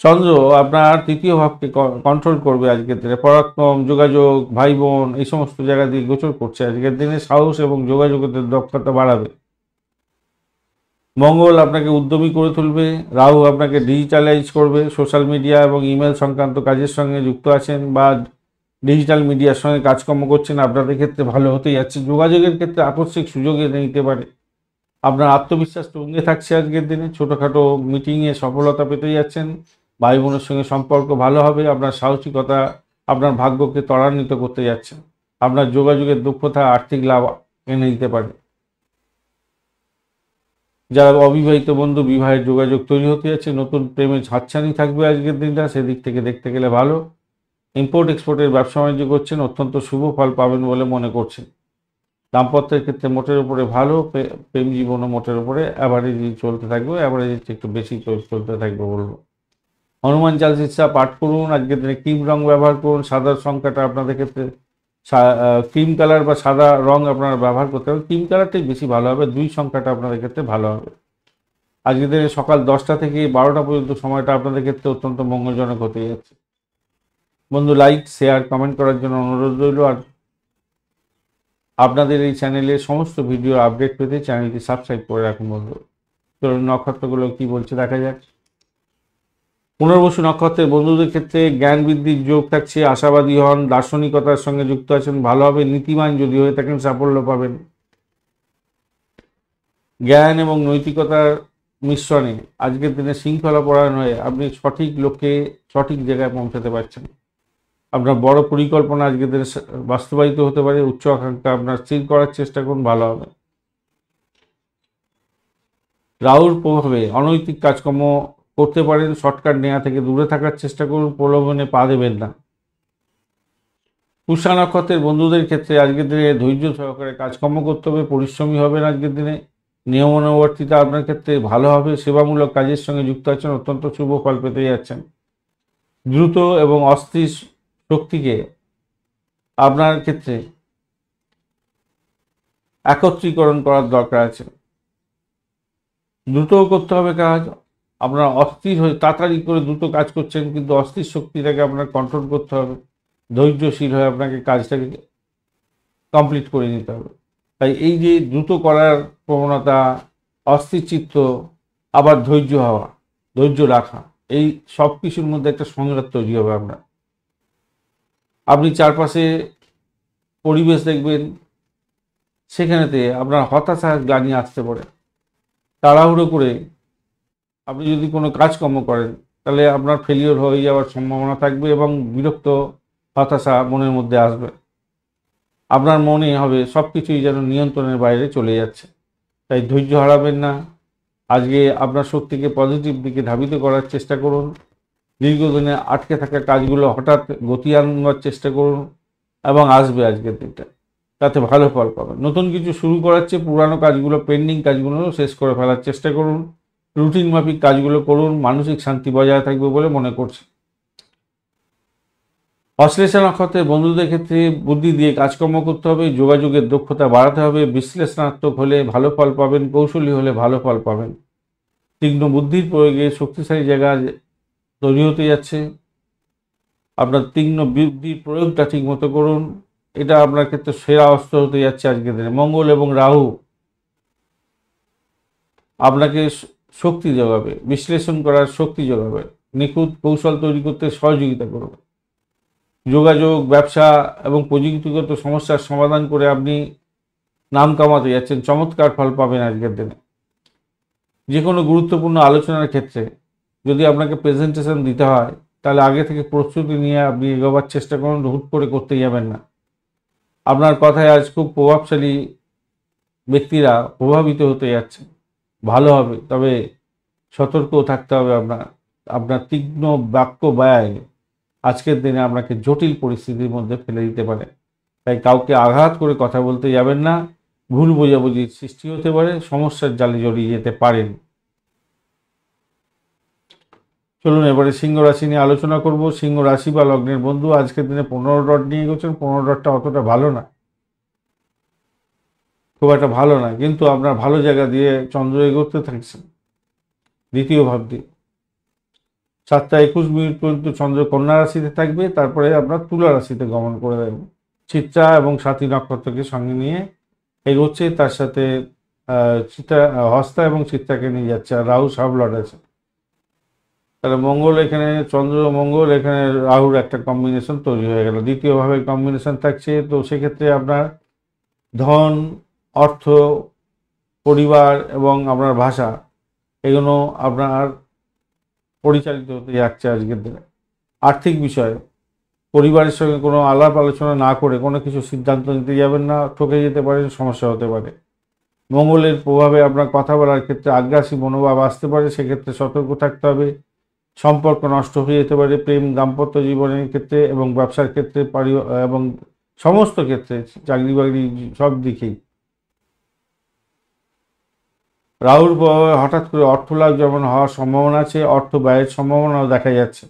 চন্দ্র আপনার তৃতীয় ভাবকে কন্ট্রোল করবে আজকের দিনে। পরাক্রম, যোগাযোগ, ভাই বোন এই সমস্ত জায়গা দিয়ে গোচর করছে। আজকের দিনে সাহস এবং যোগাযোগের দক্ষতা বাড়াবে। মঙ্গল আপনাকে উদ্যমী করে তুলবে। রাহু আপনাকে ডিজিটালাইজ করবে। সোশ্যাল মিডিয়া এবং ইমেল সংক্রান্ত কাজের সঙ্গে যুক্ত আছেন বা ডিজিটাল মিডিয়ার সঙ্গে কাজকর্ম করছেন, আপনাদের ক্ষেত্রে ভালো হতে যাচ্ছে। যোগাযোগের ক্ষেত্রে আকস্মিক সুযোগ এনে নিতে পারে। আপনার আত্মবিশ্বাস তুঙ্গে থাকছে আজকের দিনে। ছোটোখাটো মিটিংয়ে সফলতা পেতে যাচ্ছেন। ভাই বোনের সঙ্গে সম্পর্ক ভালো হবে। আপনার সাহসিকতা আপনার ভাগ্যকে ত্বরান্বিত করতে যাচ্ছে। আপনার যোগাযোগের দক্ষতা আর্থিক লাভ এনে দিতে পারে। যারা অবিবাহিত বন্ধু, বিবাহের যোগাযোগ তৈরি হতে যাচ্ছে। নতুন প্রেমের হাতছানি থাকবে আজকের দিনটা, সেদিক থেকে দেখতে গেলে ভালো। ইম্পোর্ট এক্সপোর্টের ব্যবসা বাণিজ্য করছেন, অত্যন্ত শুভ ফল পাবেন বলে মনে করছেন। দাম্পত্যের ক্ষেত্রে মোটের উপরে ভালো। প্রেম জীবনও মোটের উপরে অ্যাভারেজই চলতে থাকবে, অ্যাভারেজের একটু বেশি চলতে থাকবে বলবো। হনুমান চালিসা পাঠ করুন। আজকের দিনে ক্রিম রং ব্যবহার করুন। সাদা সংখ্যাটা আপনাদের ক্ষেত্রে ক্রিম কালার বা সাদা রং আপনারা ব্যবহার করতে হবে। ক্রিম কালারটাই বেশি ভালো হবে। 2 সংখ্যাটা আপনাদের ক্ষেত্রে ভালো হবে। আজকের দিনে সকাল 10টা থেকে 12টা পর্যন্ত সময়টা আপনাদের ক্ষেত্রে অত্যন্ত মঙ্গলজনক হতে যাচ্ছে। বন্ধু লাইক, শেয়ার, কমেন্ট করার জন্য অনুরোধ রইল। আর আপনাদের এই চ্যানেলের সমস্ত ভিডিও আপডেট পেতে চ্যানেলটি সাবস্ক্রাইব করে রাখুন বন্ধু। চলুন নক্ষত্রগুলো কি বলছে দেখা যাক। পুনর্বসু নক্ষত্রের বন্ধুদের ক্ষেত্রে জ্ঞান বৃদ্ধির যোগ থাকছে। আশাবাদী হন, দার্শনিকতার সঙ্গে যুক্ত আছেন, ভালো হবে। নীতিমান যদি হয়ে থাকেন সাফল্য পাবেন। জ্ঞান এবং নৈতিকতার মিশ্রণে আজকের দিনে শৃঙ্খলা পরায়ণ হয়ে আপনি সঠিক লক্ষ্যে সঠিক জায়গায় পৌঁছাতে পারছেন। আপনার বড় পরিকল্পনা আজকের দিনে বাস্তবায়িত হতে পারে। উচ্চ আকাঙ্ক্ষা আপনার স্থির করার চেষ্টা করুন, ভালো হবে। রাহুর প্রভাবে অনৈতিক কাজকর্ম করতে পারেন। শর্টকাট নেওয়া থেকে দূরে থাকার চেষ্টা করুন, প্রলোভনে পা দেবেন না। পুষ্যা নক্ষত্রের বন্ধুদের ক্ষেত্রে আজকের দিনে ধৈর্য সহকারে কাজকর্ম করতে হবে, পরিশ্রমী হবেন আজকের দিনে। নিয়মানুবর্তিতা আপনার ক্ষেত্রে ভালো হবে। সেবামূলক কাজের সঙ্গে যুক্ত আছেন, অত্যন্ত শুভ ফল পেতে যাচ্ছেন। দ্রুত এবং অস্থির শক্তিকে আপনার ক্ষেত্রে একত্রীকরণ করার দরকার আছে। দ্রুতও করতে হবে কাজ। আপনার অস্থির হয়ে তাড়াতাড়ি করে দ্রুত কাজ করছেন, কিন্তু অস্থির শক্তিটাকে আপনার কন্ট্রোল করতে হবে। ধৈর্যশীল হয়ে আপনাকে কাজটাকে কমপ্লিট করে নিতে হবে। তাই এই যে দ্রুত করার প্রবণতা, অস্থির চিত্ত, আবার ধৈর্য হওয়া, ধৈর্য রাখা, এই সব কিছুর মধ্যে একটা সংঘাত তৈরি হবে আপনার। আপনি চারপাশে পরিবেশ দেখবেন, সেখানেতে আপনার হতাশা গ্লানি আসতে পারে। তাড়াহুড়ো করে আপনি যদি কোনো কাজকর্ম করেন, তাহলে আপনার ফেলিওর হয়ে যাওয়ার সম্ভাবনা থাকবে এবং বিরক্ত, হতাশা মনের মধ্যে আসবে। আপনার মনে হবে সব কিছুই যেন নিয়ন্ত্রণের বাইরে চলে যাচ্ছে। তাই ধৈর্য হারাবেন না। আজকে আপনার শক্তিকে পজিটিভ দিকে ধাবিত করার চেষ্টা করুন। দীর্ঘদিনে আটকে থাকা কাজগুলো হঠাৎ গতি আনবার চেষ্টা করুন এবং আসবে আজকের দিনটা, তাতে ভালো ফল পাবেন। নতুন কিছু শুরু করার চেয়ে পুরানো কাজগুলো, পেন্ডিং কাজগুলো শেষ করে ফেলার চেষ্টা করুন। রুটিন মাফিক কাজগুলো করুন, মানসিক শান্তি বজায় থাকবে বলে মনে করছি। অশ্লেষা নক্ষত্রের বন্ধুদের ক্ষেত্রে বুদ্ধি দিয়ে কাজকর্ম করতে হবে, যোগাযোগের দক্ষতা বাড়াতে হবে, বিশ্লেষণাত্মক হলে ভালো ফল পাবেন, কৌশলী হলে ভালো ফল পাবেন। তীক্ষ্ণ বুদ্ধির প্রয়োগে শক্তিশালী জায়গা তৈরি হতে যাচ্ছে। আপনার তীক্ষ্ণ বুদ্ধির প্রয়োগটা ঠিক মতো করুন, এটা আপনার ক্ষেত্রে সেরা অস্ত্র হতে যাচ্ছে আজকের দিনে। মঙ্গল এবং রাহু আপনাকে শক্তি যোগাবে, বিশ্লেষণ করার শক্তি যোগাবে, নিখুঁত কৌশল তৈরি করতে সহযোগিতা করবে। যোগাযোগ, ব্যবসা এবং প্রযুক্তিগত সমস্যার সমাধান করে আপনি নাম কামাতে যাচ্ছেন, চমৎকার ফল পাবেন আজকের দিনে। যে কোনো গুরুত্বপূর্ণ আলোচনার ক্ষেত্রে যদি আপনাকে প্রেজেন্টেশন দিতে হয়, তাহলে আগে থেকে প্রস্তুতি নিয়ে আপনি এগোবার চেষ্টা করুন, হুট করে করতে যাবেন না। আপনার কথায় আজ খুব প্রভাবশালী ব্যক্তিরা প্রভাবিত হতে যাচ্ছে, ভালো হবে, তবে সতর্কও থাকতে হবে। আপনার তীক্ষ্ণ বাক্য ব্যয় আজকের দিনে আপনাকে জটিল পরিস্থিতির মধ্যে ফেলে দিতে পারে। তাই কাউকে আঘাত করে কথা বলতে যাবেন না, ভুল বোঝাবুঝির সৃষ্টি হতে পারে, সমস্যার জালে জড়িয়ে যেতে পারেন। চলুন এবারে সিংহ রাশি নিয়ে আলোচনা করব। সিংহ রাশি বা লগ্নের বন্ধু আজকের দিনে 15 ডট নিয়ে গেছেন। 15 ডটটা অতটা ভালো না, খুব একটা ভালো না, কিন্তু আপনার ভালো জায়গা দিয়ে চন্দ্র এগোতে থাকছেন। দ্বিতীয় ভাব দিয়ে 7টা 21 মিনিট পর্যন্ত চন্দ্র কন্যা রাশিতে থাকবে, তারপরে আপনার তুলা রাশিতে গমন করে দেবে। চিত্রা এবং সাথী নক্ষত্রকে সঙ্গে নিয়ে এগোচ্ছে, তার সাথে হস্তা এবং চিত্রাকে নিয়ে যাচ্ছে, আর রাহু সাবলট আছে। তাহলে মঙ্গল এখানে, চন্দ্র মঙ্গল এখানে, রাহুর একটা কম্বিনেশন তৈরি হয়ে গেল, দ্বিতীয়ভাবে কম্বিনেশন থাকছে। তো সেক্ষেত্রে আপনার ধন, অর্থ, পরিবার এবং আপনার ভাষা, এগুলো আপনার পরিচালিত হতে যাচ্ছে আজকের দিনে। আর্থিক বিষয়ে পরিবারের সঙ্গে কোনো আলাপ আলোচনা না করে কোনো কিছু সিদ্ধান্ত নিতে যাবেন না, ঠকে যেতে পারেন, সমস্যা হতে পারে। মঙ্গলের প্রভাবে আপনার কথা বলার ক্ষেত্রে আগ্রাসী মনোভাব আসতে পারে, সেক্ষেত্রে সতর্ক থাকতে হবে। সম্পর্ক নষ্ট হয়ে যেতে পারে প্রেম, দাম্পত্য জীবনের ক্ষেত্রে এবং ব্যবসার ক্ষেত্রে, এবং সমস্ত ক্ষেত্রে, চাকরি বাকরি সব দিকেই। রাহুর প্রভাবে হঠাৎ করে অর্থ লাভ যেমন হওয়ার সম্ভাবনা আছে, অর্থ ব্যয়ের সম্ভাবনাও দেখা যাচ্ছে।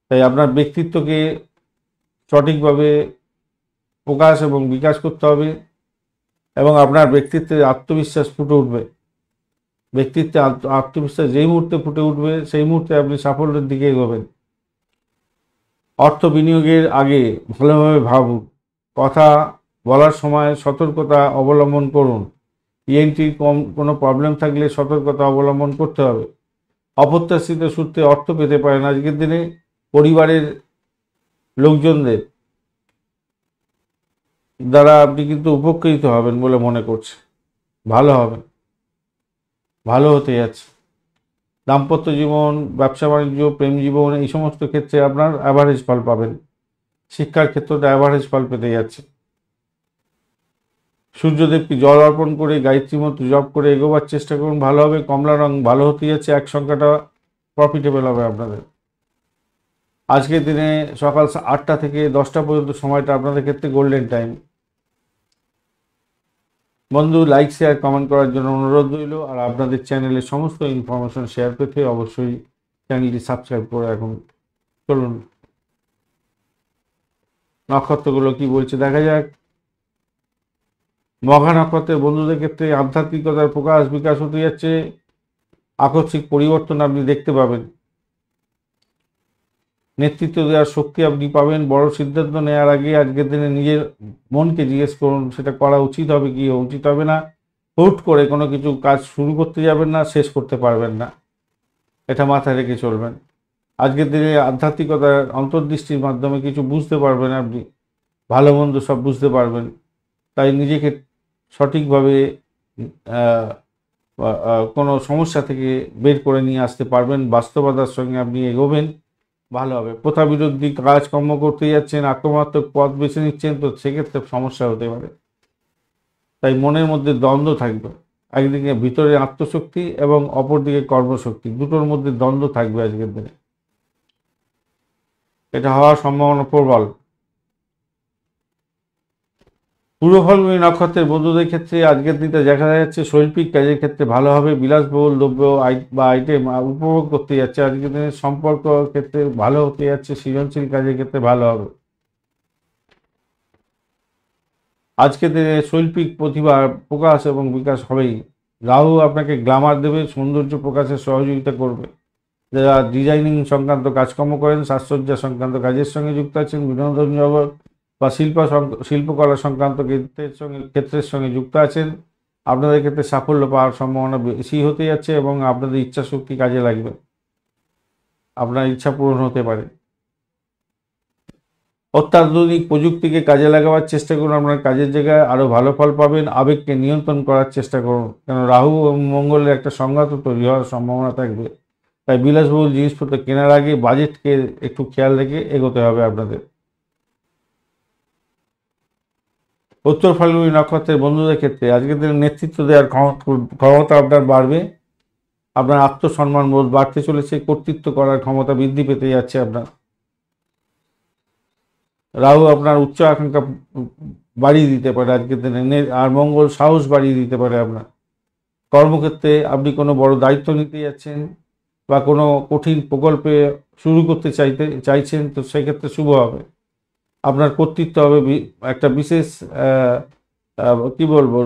তাই আপনার ব্যক্তিত্বকে সঠিকভাবে প্রকাশ এবং বিকাশ করতে হবে এবং আপনার ব্যক্তিত্বে আত্মবিশ্বাস ফুটে উঠবে। ব্যক্তিত্বে আত্মবিশ্বাস যেই মুহূর্তে ফুটে উঠবে, সেই মুহূর্তে আপনি সাফল্যের দিকে এগোবেন। অর্থ বিনিয়োগের আগে ভালোভাবে ভাবুন, কথা বলার সময় সতর্কতা অবলম্বন করুন। ইএনটির কোনো প্রবলেম থাকলে সতর্কতা অবলম্বন করতে হবে। অপ্রত্যাশিত সূত্রে অর্থ পেতে পারেন আজকের দিনে। পরিবারের লোকজনদের দ্বারা আপনি কিন্তু উপকৃত হবেন বলে মনে করছে, ভালো হবেন, ভালো হতে যাচ্ছে। দাম্পত্য জীবন, ব্যবসা বাণিজ্য, প্রেম জীবন, এই সমস্ত ক্ষেত্রে আপনার অ্যাভারেজ ফল পাবেন। শিক্ষার ক্ষেত্রটা অ্যাভারেজ ফল পেতে যাচ্ছে। সূর্যদেবকে জল অর্পণ করে গায়ত্রী মন্ত্র জপ করে এগোবার চেষ্টা করুন, ভালো হবে। কমলা রং ভালো হতে যাচ্ছে, এক সংখ্যাটা প্রফিটেবল হবে আপনাদের। আজকের দিনে সকাল 8টা থেকে 10টা পর্যন্ত সময়টা আপনাদের ক্ষেত্রে গোল্ডেন টাইম। বন্ধু, লাইক শেয়ার কমেন্ট করার জন্য অনুরোধ রইল। আর আপনাদের চ্যানেলের সমস্ত ইনফরমেশন শেয়ার পেতে অবশ্যই চ্যানেলটি সাবস্ক্রাইব করে রাখুন। চলুন নক্ষত্রগুলো কি বলছে দেখা যাক। মঘা নক্ষত্রের বন্ধুদের ক্ষেত্রে আধ্যাত্মিকতার প্রকাশ বিকাশ হতে যাচ্ছে, আকস্মিক পরিবর্তন আপনি দেখতে পাবেন, নেতৃত্ব দেওয়ার শক্তি আপনি পাবেন। বড় সিদ্ধান্ত নেওয়ার আগে আজকের দিনে নিজের মনকে জিজ্ঞেস করুন সেটা করা উচিত হবে কি উচিত হবে না। হুট করে কোনো কিছু কাজ শুরু করতে যাবেন না, শেষ করতে পারবেন না, এটা মাথায় রেখে চলবেন। আজকের দিনে আধ্যাত্মিকতার অন্তর্দৃষ্টির মাধ্যমে কিছু বুঝতে পারবেন, আপনি ভালো মন্দ সব বুঝতে পারবেন। তাই নিজেকে সঠিকভাবে কোনো সমস্যা থেকে বের করে নিয়ে আসতে পারবেন। বাস্তবতার সঙ্গে আপনি এগোবেন, ভালো হবে। প্রথা বিরোধী কাজকর্ম করতে যাচ্ছেন, আক্রমণাত্মক পথ বেছে নিচ্ছেন, তো সেক্ষেত্রে সমস্যা হতে পারে। তাই মনের মধ্যে দ্বন্দ্ব থাকবে, একদিকে ভিতরে আত্মশক্তি এবং অপরদিকে কর্মশক্তি, দুটোর মধ্যে দ্বন্দ্ব থাকবে আজকের দিনে, এটা হওয়ার সম্ভাবনা প্রবল। পূর্ব ফাল্গুনী নক্ষত্রের বন্ধুদের ক্ষেত্রে আজকের দিনটা দেখা যাচ্ছে শৈল্পিক কাজের ক্ষেত্রে ভালো হবে, বিলাসবহুল দ্রব্য বা আইটেম উপভোগ করতে যাচ্ছে। আজকের দিনে সম্পর্ক ক্ষেত্রে ভালো হতে যাচ্ছে, সৃজনশীল কাজের ক্ষেত্রে ভালো হবে। আজকের দিনে শৈল্পিক প্রতিভা প্রকাশ এবং বিকাশ হবেই। রাহু আপনাকে গ্ল্যামার দেবে, সৌন্দর্য প্রকাশে সহযোগিতা করবে। যারা ডিজাইনিং সংক্রান্ত কাজকর্ম করেন, সাজসজ্জা সংক্রান্ত কাজের সঙ্গে যুক্ত আছেন, বিনোদন জগৎ বা শিল্পকলা সংক্রান্ত ক্ষেত্রের সঙ্গে যুক্ত আছেন, আপনাদের ক্ষেত্রে সাফল্য পাওয়ার সম্ভাবনা বেশি হতে যাচ্ছে এবং আপনাদের ইচ্ছা শক্তি কাজে লাগবে, আপনার ইচ্ছা পূরণ হতে পারে। অত্যাধুনিক প্রযুক্তিকে কাজে লাগাবার চেষ্টা করুন, আপনার কাজের জায়গায় আরও ভালো ফল পাবেন। আবেগকে নিয়ন্ত্রণ করার চেষ্টা করুন, কেন রাহু এবং মঙ্গলের একটা সংঘাত তৈরি হওয়ার সম্ভাবনা থাকবে। তাই বিলাসবহুল জিনিসপত্র কেনার আগে বাজেটকে একটু খেয়াল রেখে এগোতে হবে আপনাদের। উত্তর ফাল্গুনী নক্ষত্রের বন্ধুদের ক্ষেত্রে আজকের দিনে নেতৃত্ব দেওয়ার ক্ষমতা আপনার বাড়বে, আপনার আত্মসম্মান বোধ বাড়তে চলেছে, কর্তৃত্ব করার ক্ষমতা বৃদ্ধি পেতে যাচ্ছে আপনার। রাহু আপনার উচ্চ আকাঙ্ক্ষা বাড়িয়ে দিতে পারে আজকের দিনে, আর মঙ্গল সাহস বাড়িয়ে দিতে পারে আপনার। কর্মক্ষেত্রে আপনি কোনো বড় দায়িত্ব নিতে যাচ্ছেন বা কোনো কঠিন প্রকল্পে শুরু করতে চাইছেন, তো সেক্ষেত্রে শুভ হবে। আপনার কর্তৃত্ব হবে একটা বিশেষ কি বলবো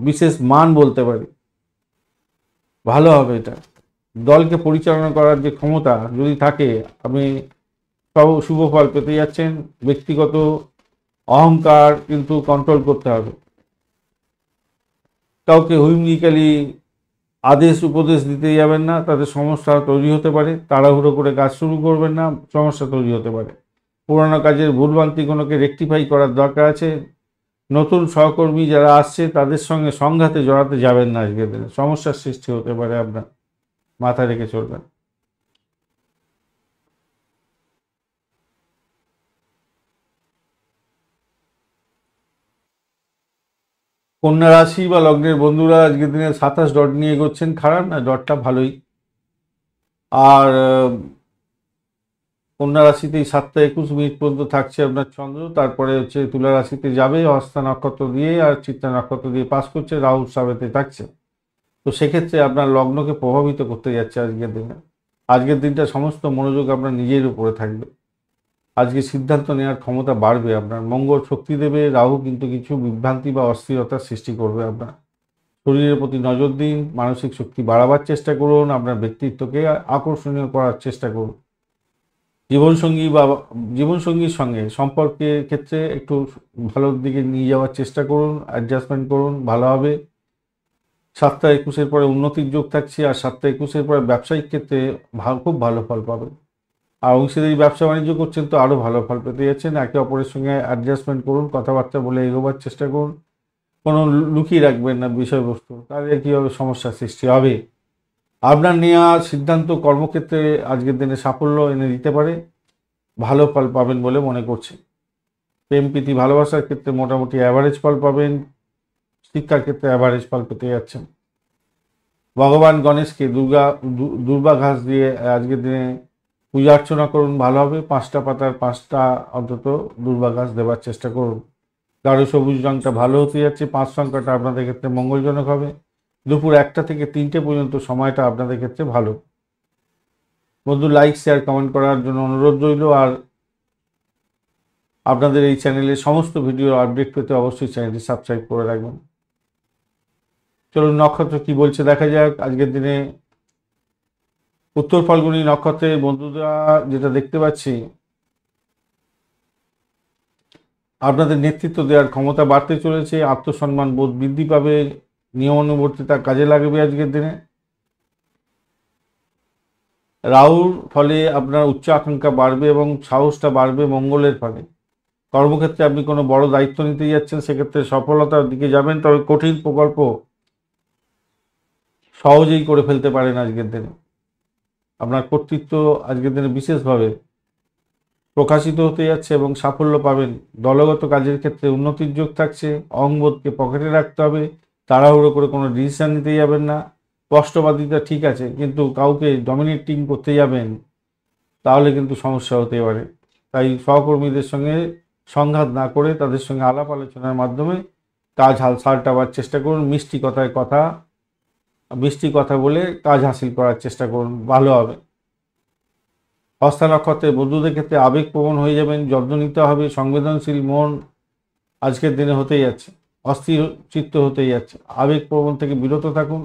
বিশেষ মান বলতে পারি, ভালো হবে এটা। দলকে পরিচালনা করার যে ক্ষমতা যদি থাকে, আপনি শুভ ফল পেতে যাচ্ছেন। ব্যক্তিগত অহংকার কিন্তু কন্ট্রোল করতে হবে, কাউকে হুইমলিক্যালি আদেশ উপদেশ দিতে যাবেন না, তাতে সমস্যা তৈরি হতে পারে। তাড়াহুড়ো করে কাজ শুরু করবেন না, সমস্যা তৈরি হতে পারে। পুরোনো কাজের ভুলভ্রান্তি কোনোকে রেকটিফাই করার দরকার আছে। নতুন সহকর্মী যারা আসছে তাদের সঙ্গে সংঘাতে জড়াতে যাবেন না, আজকের দিনে সমস্যার সৃষ্টি হতে পারে, আপনার মাথায় রেখে চলবেন। কন্যা রাশি বা লগ্নের বন্ধুরা আজকের দিনে 27 ডট নিয়ে এগোচ্ছেন, খারাপ না, ডটটা ভালোই। আর কন্যা রাশিতেই 7টা 21 মিনিট পর্যন্ত থাকছে আপনার চন্দ্র, তারপরে হচ্ছে তুলা রাশিতে যাবে হস্তা নক্ষত্র দিয়ে, আর চিত্রা নক্ষত্র দিয়ে পাস করছে, রাহু সাবেতে থাকছে। তো সেক্ষেত্রে আপনার লগ্নকে প্রভাবিত করতে যাচ্ছে আজকের দিনে। আজকের দিনটা সমস্ত মনোযোগ আপনার নিজের উপরে থাকবে। আজকে সিদ্ধান্ত নেওয়ার ক্ষমতা বাড়বে আপনার, মঙ্গল শক্তি দেবে, রাহু কিন্তু কিছু বিভ্রান্তি বা অস্থিরতার সৃষ্টি করবে আপনার। শরীরের প্রতি নজর দিন, মানসিক শক্তি বাড়াবার চেষ্টা করুন, আপনার ব্যক্তিত্বকে আকর্ষণীয় করার চেষ্টা করুন। জীবনসঙ্গীর সঙ্গে সম্পর্কের ক্ষেত্রে একটু ভালোর দিকে নিয়ে যাওয়ার চেষ্টা করুন, অ্যাডজাস্টমেন্ট করুন, ভালো হবে। 7টা 21-এর পরে উন্নতির যোগ থাকছে, আর 7টা 21-এর পরে ব্যবসায়িক ক্ষেত্রে খুব ভালো ফল পাবেন। আর অংশীদারি ব্যবসা বাণিজ্য করছেন তো আরও ভালো ফল পেতে যাচ্ছেন। একে অপরের সঙ্গে অ্যাডজাস্টমেন্ট করুন, কথাবার্তা বলে এগোবার চেষ্টা করুন, কোনো লুকিয়ে রাখবেন না বিষয়বস্তু, তাহলে কীভাবে সমস্যার সৃষ্টি হবে। আপনার নেওয়া সিদ্ধান্ত কর্মক্ষেত্রে আজকের দিনে সাফল্য এনে দিতে পারে, ভালো ফল পাবেন বলে মনে করছি। প্রেম প্রীতি ভালোবাসার ক্ষেত্রে মোটামুটি অ্যাভারেজ ফল পাবেন, শিক্ষার ক্ষেত্রে অ্যাভারেজ ফল পেতে যাচ্ছেন। ভগবান গণেশকে দুর্বা ঘাস দিয়ে আজকের দিনে পূজা অর্চনা করুন, ভালো হবে। 5টা পাতার 5টা অন্তত দুর্বা ঘাস দেওয়ার চেষ্টা করুন। গাঢ় সবুজ রঙটা ভালো হতে যাচ্ছে, 5 সংখ্যাটা আপনাদের ক্ষেত্রে মঙ্গলজনক হবে। দুপুর 1টা থেকে 3টে পর্যন্ত সময়টা আপনাদের ক্ষেত্রে ভালো। বন্ধু, লাইক শেয়ার কমেন্ট করার জন্য অনুরোধ রইল। আর আপনাদের এই চ্যানেলে সমস্ত ভিডিওর আপডেট পেতে অবশ্যই চ্যানেলটি সাবস্ক্রাইব করে রাখবেন। চলুন নক্ষত্র কি বলছে দেখা যাক। আজকের দিনে উত্তর ফাল্গুনী নক্ষত্রের বন্ধুরা যেটা দেখতে পাচ্ছি, আপনাদের নেতৃত্ব দেওয়ার ক্ষমতা বাড়তে চলেছে, আত্মসম্মান বোধ বৃদ্ধি পাবে, নিয়মানুবর্তিতা কাজে লাগবে আজকের দিনে। রাহুর ফলে আপনার উচ্চ আকাঙ্ক্ষা বাড়বে এবং সাহসটা বাড়বে মঙ্গলের ফলে। কর্মক্ষেত্রে আপনি কোনো বড় দায়িত্ব নিতে যাচ্ছেন, সেক্ষেত্রে সফলতার দিকে যাবেন, তবে কঠিন প্রকল্প সহজেই করে ফেলতে পারেন আজকের দিনে। আপনার কর্তৃত্ব আজকের দিনে বিশেষভাবে প্রকাশিত হতে যাচ্ছে এবং সাফল্য পাবেন। দলগত কাজের ক্ষেত্রে উন্নতির যোগ থাকছে। অহংবোধকে পকেটে রাখতে হবে, তাড়াহুড়ো করে কোনো ডিসিশন নিতে যাবেন না। স্পষ্টবাদিতা ঠিক আছে, কিন্তু কাউকে ডমিনেটিং করতে যাবেন তাহলে কিন্তু সমস্যা হতে পারে। তাই সহকর্মীদের সঙ্গে সংঘাত না করে তাদের সঙ্গে আলাপ আলোচনার মাধ্যমে কাজ সালটাবার চেষ্টা করুন। মিষ্টি কথা বলে কাজ হাসিল করার চেষ্টা করুন, ভালো হবে। হস্তা নক্ষত্রের বন্ধুদের ক্ষেত্রে আবেগপ্রবণ হয়ে যাবেন, যত্ন নিতে হবে। সংবেদনশীল মন আজকের দিনে হতেই যাচ্ছে, অস্থির চিত্ত হতেই যাচ্ছে। আবেগপ্রবণ থেকে বিরত থাকুন।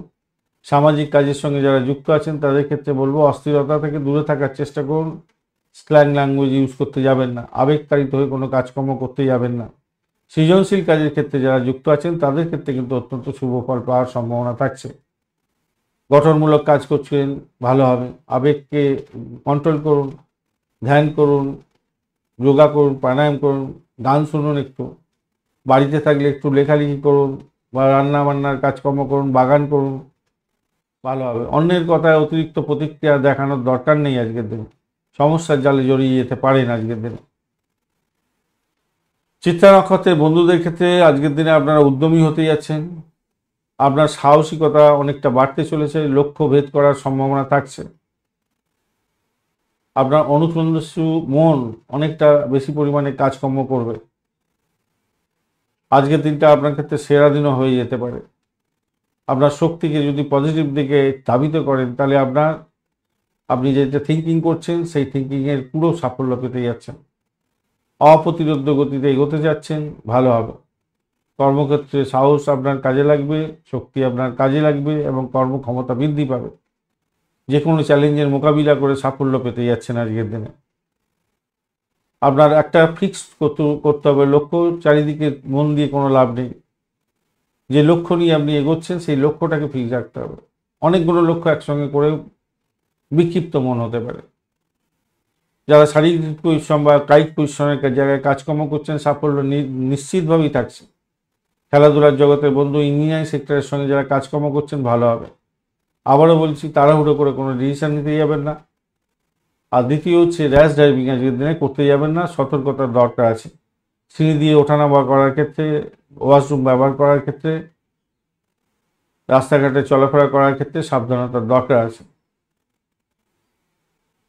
সামাজিক কাজের সঙ্গে যারা যুক্ত আছেন তাদের ক্ষেত্রে বলবো অস্থিরতা থেকে দূরে থাকার চেষ্টা করুন। স্ল্যাং ল্যাঙ্গুয়েজ ইউজ করতে যাবেন না, আবেগতাড়িত হয়ে কোনো কাজকর্ম করতে যাবেন না। সৃজনশীল কাজের ক্ষেত্রে যারা যুক্ত আছেন তাদের ক্ষেত্রে কিন্তু অত্যন্ত শুভ ফল পাওয়ার সম্ভাবনা থাকছে। গঠনমূলক কাজ করছেন, ভালো হবে। আবেগকে কন্ট্রোল করুন, ধ্যান করুন, যোগা করুন, প্রাণায়াম করুন, গান শুনুন, একটু বাড়িতে থাকলে একটু লেখালেখি করুন বা রান্না বান্নার কাজকর্ম করুন, বাগান করুন, ভালো হবে। অন্যের কথায় অতিরিক্ত প্রতিক্রিয়া দেখানোর দরকার নেই আজকের দিনে, সমস্যার জালে জড়িয়ে যেতে পারেন আজকের দিনে। চিত্রা নক্ষত্রের বন্ধুদের ক্ষেত্রে আজকের দিনে আপনারা উদ্যমী হতে যাচ্ছেন। আপনার সাহসিকতা অনেকটা বাড়তে চলেছে, লক্ষ্য ভেদ করার সম্ভাবনা থাকছে। আপনার অনুসন্ধানশীল মন অনেকটা বেশি পরিমাণে কাজকর্ম করবে। আজকের দিনটা আপনার ক্ষেত্রে সেরা দিনও হয়ে যেতে পারে। আপনার শক্তিকে যদি পজিটিভ দিকে ধাবিত করেন তাহলে আপনি যেটা থিঙ্কিং করছেন সেই থিঙ্কিংয়ের পুরো সাফল্য পেতে যাচ্ছেন। অপ্রতিরোধ্য গতিতে এগোতে যাচ্ছেন, ভালো হবে। কর্মক্ষেত্রে সাহস আপনার কাজে লাগবে, শক্তি আপনার কাজে লাগবে এবং কর্মক্ষমতা বৃদ্ধি পাবে। যে কোনো চ্যালেঞ্জের মোকাবিলা করে সাফল্য পেতে যাচ্ছেন আজকের দিনে। আপনার একটা ফিক্স করতে হবে লক্ষ্য, চারিদিকে মন দিয়ে কোনো লাভ নেই। যে লক্ষ্য নিয়ে আপনি এগোচ্ছেন সেই লক্ষ্যটাকে ফিক্স রাখতে হবে। অনেকগুলো লক্ষ্য একসঙ্গে করে বিক্ষিপ্ত মন হতে পারে। যারা শারীরিক পরিশ্রম বা কায়িক পরিশ্রমের জায়গায় কাজকর্ম করছেন সাফল্য নিশ্চিতভাবেই থাকছে। খেলাধুলার জগতের বন্ধু, ইঞ্জিনিয়ারিং সেক্টরের সঙ্গে যারা কাজকর্ম করছেন ভালো হবে। আবারও বলছি, তাড়াহুড়ো করে কোনো ডিসিশন নিতে যাবেন না। আর দ্বিতীয় হচ্ছে র্যাশ ড্রাইভিং আজকের দিনে করতে যাবেন না, সতর্কতার দরকার আছে। সিঁড়ি দিয়ে ওঠানামা করার ক্ষেত্রে, ওয়াশরুম ব্যবহার করার ক্ষেত্রে, রাস্তাঘাটে চলাফেরা করার ক্ষেত্রে সাবধানতার দরকার আছে।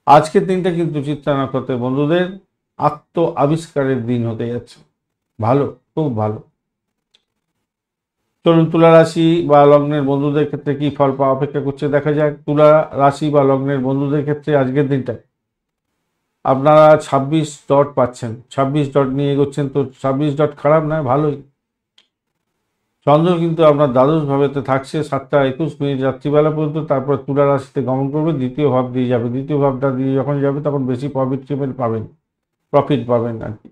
আজকের দিনটা কিন্তু চিত্রা নক্ষত্রের বন্ধুদের আত্ম আবিষ্কারের দিন হতে যাচ্ছে, ভালো, খুব ভালো। চলুন তুলা রাশি বা লগ্নের বন্ধুদের ক্ষেত্রে কি ফল পাওয়া অপেক্ষা করছে দেখা যাক। তুলা রাশি বা লগ্নের বন্ধুদের ক্ষেত্রে আজকের দিনটা আপনারা 26 ডট পাচ্ছেন, 26 ডট নিয়ে এগোচ্ছেন, তো 26 ডট খারাপ নয়, ভালোই। চন্দ্র কিন্তু আপনার দ্বাদশ ভাবেতে থাকছে 7:21 রাত্রিবেলা পর্যন্ত, তারপর তুলা রাশিতে গমন করবে, দ্বিতীয় ভাব দিয়ে যাবে। দ্বিতীয় ভাবটা দিয়ে যখন যাবে তখন বেশি প্রফিট পাবেন আর কি।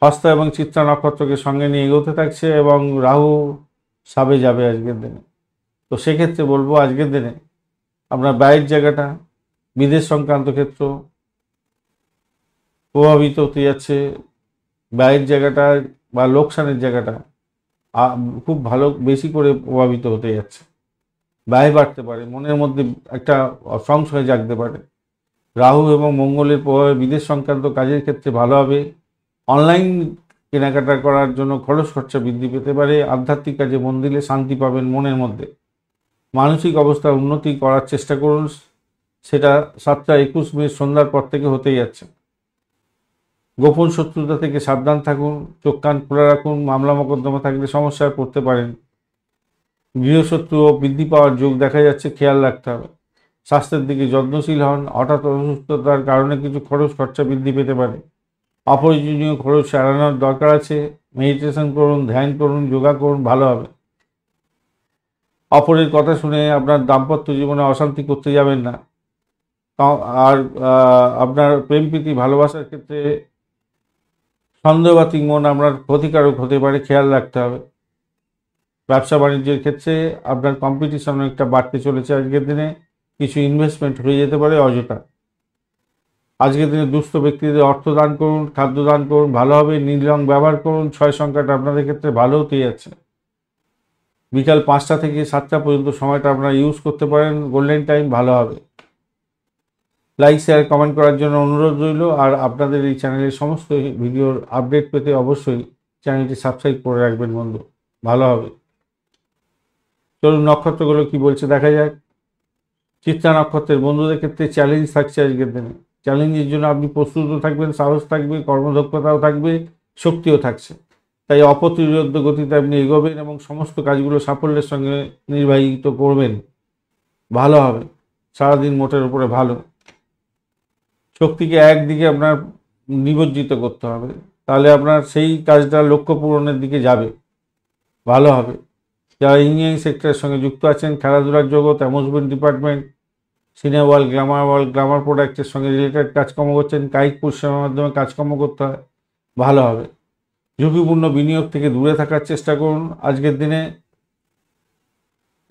হস্তা এবং চিত্রা নক্ষত্রকে সঙ্গে নিয়ে এগোতে থাকছে এবং রাহু সাবে যাবে আজকের দিনে। তো সেক্ষেত্রে বলবো আজকের দিনে আপনার ব্যয়ের জায়গাটা, বিদেশ সংক্রান্ত ক্ষেত্র প্রভাবিত হতে যাচ্ছে। ব্যয়ের জায়গাটা বা লোকসানের জায়গাটা খুব ভালো বেশি করে প্রভাবিত হতে যাচ্ছে। ব্যয় বাড়তে পারে, মনের মধ্যে একটা সংশয় জাগতে পারে। রাহু এবং মঙ্গলের প্রভাবে বিদেশ সংক্রান্ত কাজের ক্ষেত্রে ভালো হবে। অনলাইন কেনাকাটা করার জন্য খরচ খরচা বৃদ্ধি পেতে পারে। আধ্যাত্মিক কাজে মন দিলে শান্তি পাবেন মনের মধ্যে। মানসিক অবস্থার উন্নতি করার চেষ্টা করুন, সেটা 7:21 সন্ধ্যার পর থেকে হতেই যাচ্ছে। গোপন শত্রুতা থেকে সাবধান থাকুন, চোখ কান খোলা রাখুন। মামলা মোকদ্দমা থাকলে সমস্যায় পড়তে পারেন। গৃহশত্রু বৃদ্ধি পাওয়ার যোগ দেখা যাচ্ছে, খেয়াল রাখতে হবে। স্বাস্থ্যের দিকে যত্নশীল হন। হঠাৎ অসুস্থতার কারণে কিছু খরচা বৃদ্ধি পেতে পারে। অপ্রয়োজনীয় খরচ এড়ানোর দরকার আছে। মেডিটেশন করুন, ধ্যান করুন, যোগা করুন, ভালো হবে। অপরের কথা শুনে আপনার দাম্পত্য জীবনে অশান্তি করতে যাবেন না। আর আপনার প্রেম প্রীতি ভালোবাসার ক্ষেত্রে সন্দেহবাতিক মন আপনার ক্ষতিকারক হতে পারে, খেয়াল রাখতে হবে। ব্যবসা বাণিজ্যের ক্ষেত্রে আপনার কম্পিটিশন অনেকটা বাড়তে চলেছে। আজকের দিনে কিছু ইনভেস্টমেন্ট হয়ে যেতে পারে অযথা। আজকের দিনে দুস্থ ব্যক্তিদের অর্থ দান করুন, খাদ্য দান করুন, ভালো হবে। নীল রং ব্যবহার করুন। 6 সংখ্যাটা আপনাদের ক্ষেত্রে ভালো হতে যাচ্ছে। বিকাল 5টা থেকে 7টা পর্যন্ত সময়টা আপনারা ইউজ করতে পারেন, গোল্ডেন টাইম, ভালো হবে। লাইক, শেয়ার, কমেন্ট করার জন্য অনুরোধ রইল। আর আপনাদের এই চ্যানেলের সমস্ত ভিডিওর আপডেট পেতে অবশ্যই চ্যানেলটি সাবস্ক্রাইব করে রাখবেন বন্ধু, ভালো হবে। চলুন নক্ষত্রগুলো কি বলছে দেখা যাক। চিত্রা নক্ষত্রের বন্ধুদের ক্ষেত্রে চ্যালেঞ্জ থাকছে আজকের দিনে। চ্যালেঞ্জের জন্য আপনি প্রস্তুত থাকবেন, সাহস থাকবে, কর্মদক্ষতাও থাকবে, শক্তিও থাকছে। তাই অপ্রতিরোধ্য গতিতে আপনি এগোবেন এবং সমস্ত কাজগুলো সাফল্যের সঙ্গে নির্বাহিত করবেন, ভালো হবে। সারাদিন মোটের উপরে ভালো। শক্তিকে একদিকে আপনার নিমজ্জিত করতে হবে, তাহলে আপনার সেই কাজটা লক্ষ্য পূরণের দিকে যাবে, ভালো হবে। যারা ইঞ্জিনিয়ারিং সেক্টরের সঙ্গে যুক্ত আছেন, খেলাধুলার জগৎ, amusement department, cinema world, Glamour প্রোডাক্টের সঙ্গে রিলেটেড কাজকর্ম করছেন, কায়িক পরিশ্রমের মাধ্যমে কাজকর্ম করতে হয়, ভালো হবে। ঝুঁকিপূর্ণ বিনিয়োগ থেকে দূরে থাকার চেষ্টা করুন। আজকের দিনে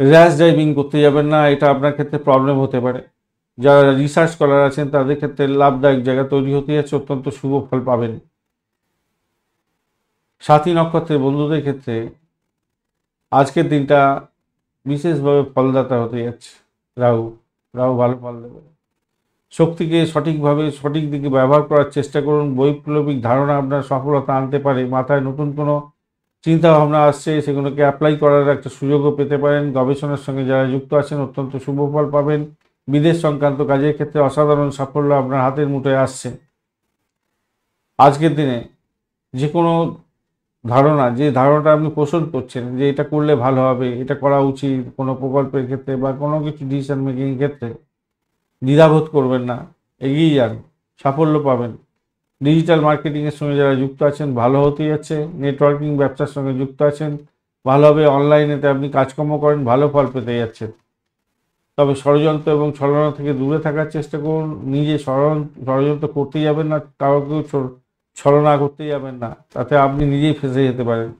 র্যাশ ড্রাইভিং করতে যাবেন না, এটা আপনার ক্ষেত্রে প্রবলেম হতে পারে। যারা রিসার্চ স্কলার আছেন তাদের ক্ষেত্রে লাভদায়ক জায়গা তৈরি হতে যাচ্ছে, অত্যন্ত শুভ ফল পাবেন। সাথী নক্ষত্রের বন্ধুদের ক্ষেত্রে আজকের দিনটা বিশেষভাবে ফলদাতা হতে যাচ্ছে। রাহু ভালো ফল দেবে। শক্তিকে সঠিকভাবে সঠিক দিকে ব্যবহার করার চেষ্টা করুন। বৈপ্লবিক ধারণা আপনার সফলতা আনতে পারে। মাথায় নতুন কোনো চিন্তা ভাবনা আসছে, সেগুলোকে অ্যাপ্লাই করার একটা সুযোগও পেতে পারেন। গবেষণার সঙ্গে যারা যুক্ত আছেন অত্যন্ত শুভ ফল পাবেন। বিদেশ সংক্রান্ত কাজের ক্ষেত্রে অসাধারণ সাফল্য আপনার হাতের মুঠোয় আসছে। আজকের দিনে যে কোনো যে ধারণাটা আপনি পোষণ করছেন যে এটা করলে ভালো হবে, এটা করা উচিত, কোনো প্রকল্পের ক্ষেত্রে বা কোনো কিছু ডিসিশন মেকিং ক্ষেত্রে দ্বিধাবোধ করবেন না, এগিয়ে যান, সাফল্য পাবেন। ডিজিটাল মার্কেটিংয়ের সঙ্গে যারা যুক্ত আছেন ভালো হতে যাচ্ছে। নেটওয়ার্কিং ব্যবসার সঙ্গে যুক্ত আছেন ভালো হবে। অনলাইনেতে আপনি কাজকর্ম করেন, ভালো ফল পেতে যাচ্ছেন। তবে ষড়যন্ত্র এবং ছলনা থেকে দূরে থাকার চেষ্টা করুন। নিজে ষড়যন্ত্র করতে যাবেন না, কাউকেও ছলনা করতে যাবেন না, তাতে আপনি নিজেই ফেঁসে যেতে পারেন।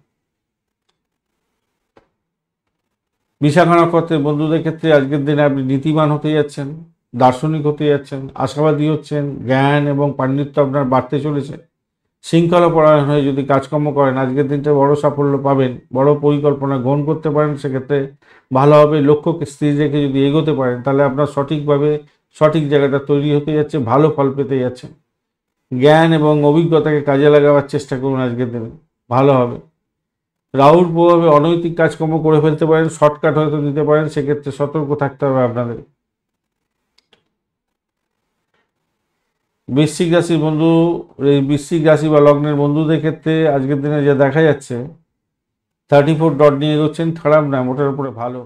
বিশাখা নক্ষত্রের বন্ধুদের ক্ষেত্রে আজকের দিনে আপনি নীতিবান হতে যাচ্ছেন, দার্শনিক হতে যাচ্ছেন, আশাবাদী হচ্ছেন। জ্ঞান এবং পাণ্ডিত্য আপনার বাড়তে চলেছে। শৃঙ্খলাপরায়ণ হয়ে যদি কাজকর্ম করেন আজকের দিনটা বড় সাফল্য পাবেন। বড় পরিকল্পনা গ্রহণ করতে পারেন, সেক্ষেত্রে ভালো হবে। লক্ষ্যকে স্থির রেখে যদি এগোতে পারেন তাহলে আপনার সঠিকভাবে সঠিক জায়গাটা তৈরি হতে যাচ্ছে, ভালো ফল পেতে যাচ্ছে। জ্ঞান এবং অভিজ্ঞতাকে কাজে লাগাবার চেষ্টা করুন আজকের দিনে, ভালো হবে। রাহুর প্রভাবে অনৈতিক কাজকর্ম করে ফেলতে পারেন, শর্টকাট হয়তো নিতে পারেন, সেক্ষেত্রে সতর্ক থাকতে হবে আপনাদের। বৃশ্চিক রাশির বন্ধু, এই বৃশ্চিক রাশি বা লগ্নের বন্ধুদের ক্ষেত্রে আজকের দিনে যা দেখা যাচ্ছে 34 ডট নিয়ে এগোচ্ছেন, খারাপ না, মোটের উপরে ভালো।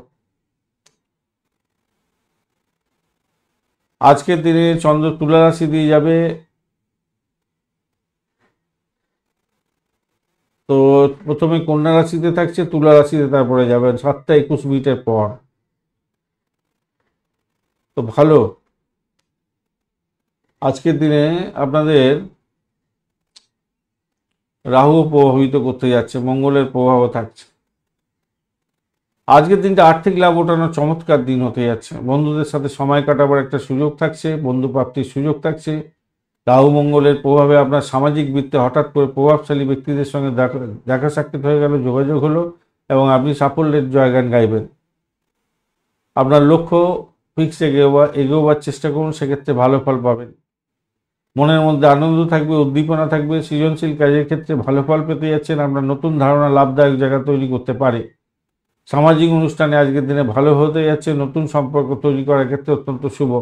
আজকের দিনে চন্দ্র তুলা রাশি দিয়ে যাবে, তো প্রথমে কন্যা রাশিতে থাকছে, তুলা রাশিতে তারপরে যাবেন 7টা 21 মিনিটের পর, তো ভালো। আজকের দিনে আপনাদের রাহু প্রভাবিত করতে যাচ্ছে, মঙ্গলের প্রভাবও থাকছে। আজকের দিনটা আর্থিক লাভ ওঠানোর চমৎকার দিন হতে যাচ্ছে। বন্ধুদের সাথে সময় কাটাবার একটা সুযোগ থাকছে, বন্ধু প্রাপ্তির সুযোগ থাকছে। রাহু মঙ্গলের প্রভাবে আপনার সামাজিক বৃত্তে হঠাৎ করে প্রভাবশালী ব্যক্তিদের সঙ্গে দেখা সাক্ষাৎ হয়ে গেল, যোগাযোগ হলো এবং আপনি সাফল্যের জয়গান গাইবেন। আপনার লক্ষ্য ফিক্স এগোবার চেষ্টা করুন, সেক্ষেত্রে ভালো ফল পাবেন। মনের মধ্যে আনন্দ থাকবে, উদ্দীপনা থাকবে। সৃজনশীল কাজের ক্ষেত্রে ভালো ফল পেতে যাচ্ছেন। আপনার নতুন ধারণা লাভদায়ক জায়গা তৈরি করতে পারে। সামাজিক অনুষ্ঠানে আজকের দিনে ভালো হতে যাচ্ছে। নতুন সম্পর্ক তৈরি করার ক্ষেত্রে অত্যন্ত শুভ।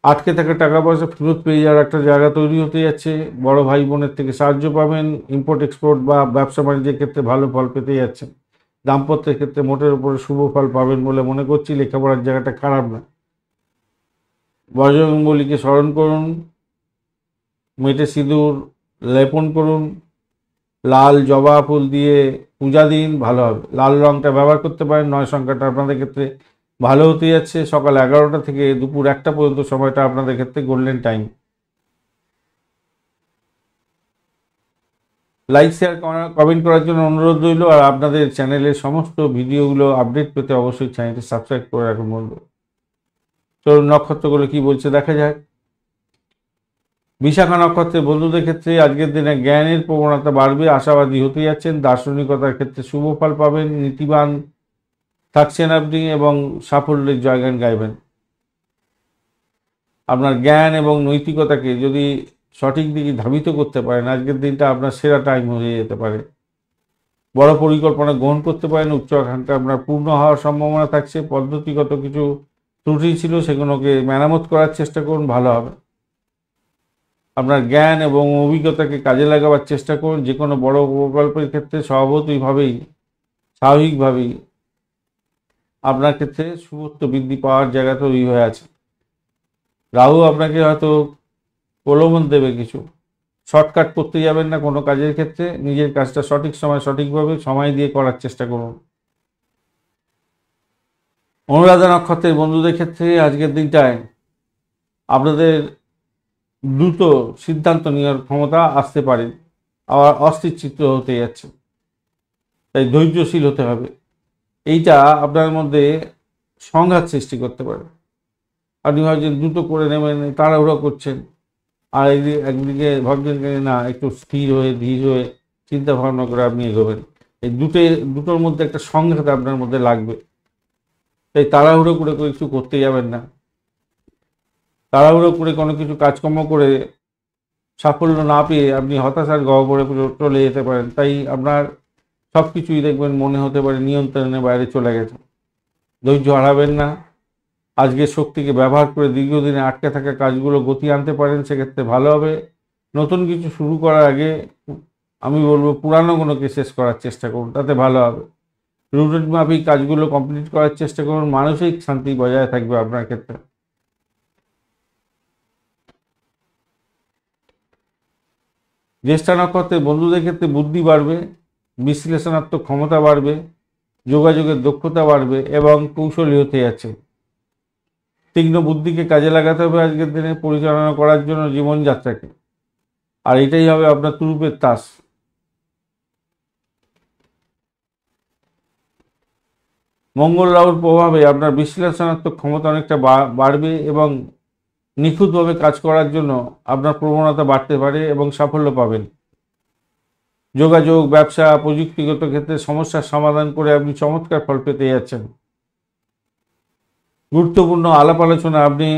আটকে থাকা টাকা পয়সা ফেরত পেয়ে যাওয়ার একটা জায়গা তৈরি হতে যাচ্ছে। বড় ভাই বোনের থেকে সাহায্য পাবেন। ইম্পোর্ট এক্সপোর্ট বা ব্যবসা বাণিজ্যের ক্ষেত্রে ভালো ফল পেতে যাচ্ছেন। দাম্পত্যের ক্ষেত্রে মোটের উপরে শুভ ফল পাবেন বলে মনে করছি। লেখাপড়ার জায়গাটা খারাপ না, বজরংবলীকে স্মরণ করুন, মেটে সিঁদুর লেপন করুন, লাল জবা ফুল দিয়ে পূজা দিন, ভালো হবে। লাল রঙটা ব্যবহার করতে পারেন। 9 সংখ্যাটা আপনাদের ক্ষেত্রে ভালো হতে যাচ্ছে। সকাল 11টা থেকে দুপুর 1টা পর্যন্ত সময়টা আপনাদের ক্ষেত্রে golden time. Like, share, comment করার জন্য অনুরোধ রইল। আর আপনাদের চ্যানেলের সমস্ত ভিডিওগুলো আপডেট পেতে অবশ্যই চ্যানেলটি সাবস্ক্রাইব করে রাখুন বন্ধু। চলুন নক্ষত্রগুলো কি বলছে দেখা যাক। বিশাখা নক্ষত্রের বন্ধুদের ক্ষেত্রে আজকের দিনে জ্ঞানের প্রবণতা বাড়বে, আশাবাদী হতে যাচ্ছেন, দার্শনিকতার ক্ষেত্রে শুভ ফল পাবেন, নীতিবান থাকছেন আপনি এবং সাফল্যের জয়গান গাইবেন। আপনার জ্ঞান এবং নৈতিকতাকে যদি সঠিক দিকে ধাবিত করতে পারেন, আজকের দিনটা আপনার সেরা টাইম হয়ে যেতে পারে। বড় পরিকল্পনা গ্রহণ করতে পারেন, উচ্চ আকাঙ্ক্ষা আপনার পূর্ণ হওয়ার সম্ভাবনা থাকছে। পদ্ধতিগত কিছু ত্রুটি ছিল, সেগুলোকে মেরামত করার চেষ্টা করুন, ভালো হবে। আপনার জ্ঞান এবং অভিজ্ঞতাকে কাজে লাগাবার চেষ্টা করুন। যে কোনো বড় প্রকল্পের ক্ষেত্রে স্বাভাবিকভাবেই আপনার ক্ষেত্রে শুভত্ব বৃদ্ধি পাওয়ার জায়গা তৈরি হয়ে আছে। রাহু আপনাকে হয়তো প্রলোভন দেবে কিছু। শর্টকাট করতে যাবেন না কোনো কাজের ক্ষেত্রে, নিজের কাজটা সঠিক সময় সঠিকভাবে সময় দিয়ে করার চেষ্টা করুন। অনুরাধা নক্ষত্রের বন্ধুদের ক্ষেত্রে আজকের দিনটায় আপনাদের দ্রুত সিদ্ধান্ত নেওয়ার ক্ষমতা আসতে পারে, আবার অস্থির চিত্র হতে যাচ্ছে, তাই ধৈর্যশীল হতে হবে। এইটা আপনার মধ্যে সংঘাত সৃষ্টি করতে পারে। আপনি ভাবছেন দ্রুত করে নেবেন, তাড়াহুড়ো করছেন, আর একদিকে ভাবছেন না একটু স্থির হয়ে ধীর হয়ে চিন্তা ভাবনা করে আপনি এগোবেন। এই দুটোর মধ্যে একটা সংঘাত আপনার মধ্যে লাগবে, তাই তাড়াহুড়ো করে কিছু করতে যাবেন না। তাড়াহুড়ো করে কোনো কিছু কাজকর্ম করে সাফল্য না পেয়ে আপনি হতাশার গহ্বরে চলে যেতে পারেন। তাই আপনার সব কিছুই দেখবেন মনে হতে পারে নিয়ন্ত্রণের বাইরে চলে গেছে। ধৈর্য হারাবেন না। আজকের শক্তিকে ব্যবহার করে দীর্ঘদিনে আটকে থাকা কাজগুলো গতি আনতে পারেন, সেক্ষেত্রে ভালো হবে। নতুন কিছু শুরু করার আগে আমি বলবো পুরানোগুলোকে শেষ করার চেষ্টা করুন, তাতে ভালো হবে। রুটিন মাফিক কাজগুলো কমপ্লিট করার চেষ্টা করুন, মানসিক শান্তি বজায় থাকবে আপনার ক্ষেত্রে। জ্যেষ্ঠা নক্ষত্রের বন্ধুদের ক্ষেত্রে বুদ্ধি বাড়বে, বিশ্লেষণাত্মক ক্ষমতা বাড়বে, যোগাযোগের দক্ষতা বাড়বে এবং কৌশলী হতে যাচ্ছে। তীক্ষ্ণ বুদ্ধিকে কাজে লাগাতে হবে আজকের দিনে পরিচালনা করার জন্য জীবনযাত্রাকে, আর এটাই হবে আপনার তুরুপের তাস। মঙ্গল রাহুর প্রভাবে আপনার বিশ্লেষণাত্মক ক্ষমতা অনেকটা বাড়বে এবং নিখুঁতভাবে কাজ করার জন্য আপনার প্রবণতা বাড়তে পারে এবং সাফল্য পাবেন। যোগাযোগ, ব্যবসা, প্রযুক্তিগত ক্ষেত্রে সমস্যার সমাধান করে আপনি চমৎকার ফল পেতে যাচ্ছেন। গুরুত্বপূর্ণ আলাপ আলোচনা আপনি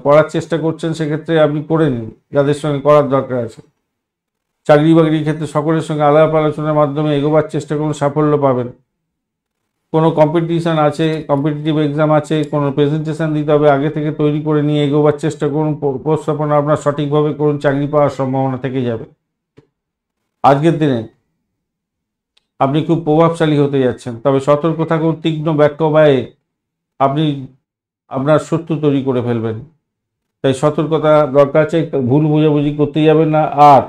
করার চেষ্টা করছেন, সেক্ষেত্রে আপনি করে নিন যাদের সঙ্গে করার দরকার আছে। চাকরি বাকরির ক্ষেত্রে সকলের সঙ্গে আলাপ আলোচনার মাধ্যমে এগোবার চেষ্টা করুন, সাফল্য পাবেন। কোনো কম্পিটিশান আছে, কম্পিটিটিভ এক্সাম আছে, কোনো প্রেজেন্টেশন দিতে হবে, আগে থেকে তৈরি করে নিয়ে এগোবার চেষ্টা করুন। উপস্থাপনা আপনার সঠিকভাবে করুন, চাকরি পাওয়ার সম্ভাবনা থেকে যাবে। আজকের দিনে আপনি খুব প্রভাবশালী হতে যাচ্ছেন, তবে সতর্ক থাকুন। তীক্ষ্ণ বাক্য ব্যয়ে আপনি আপনার শত্রু তৈরি করে ফেলবেন, তাই সতর্কতা দরকার আছে। ভুল বোঝাবুঝি করতে যাবেন না, আর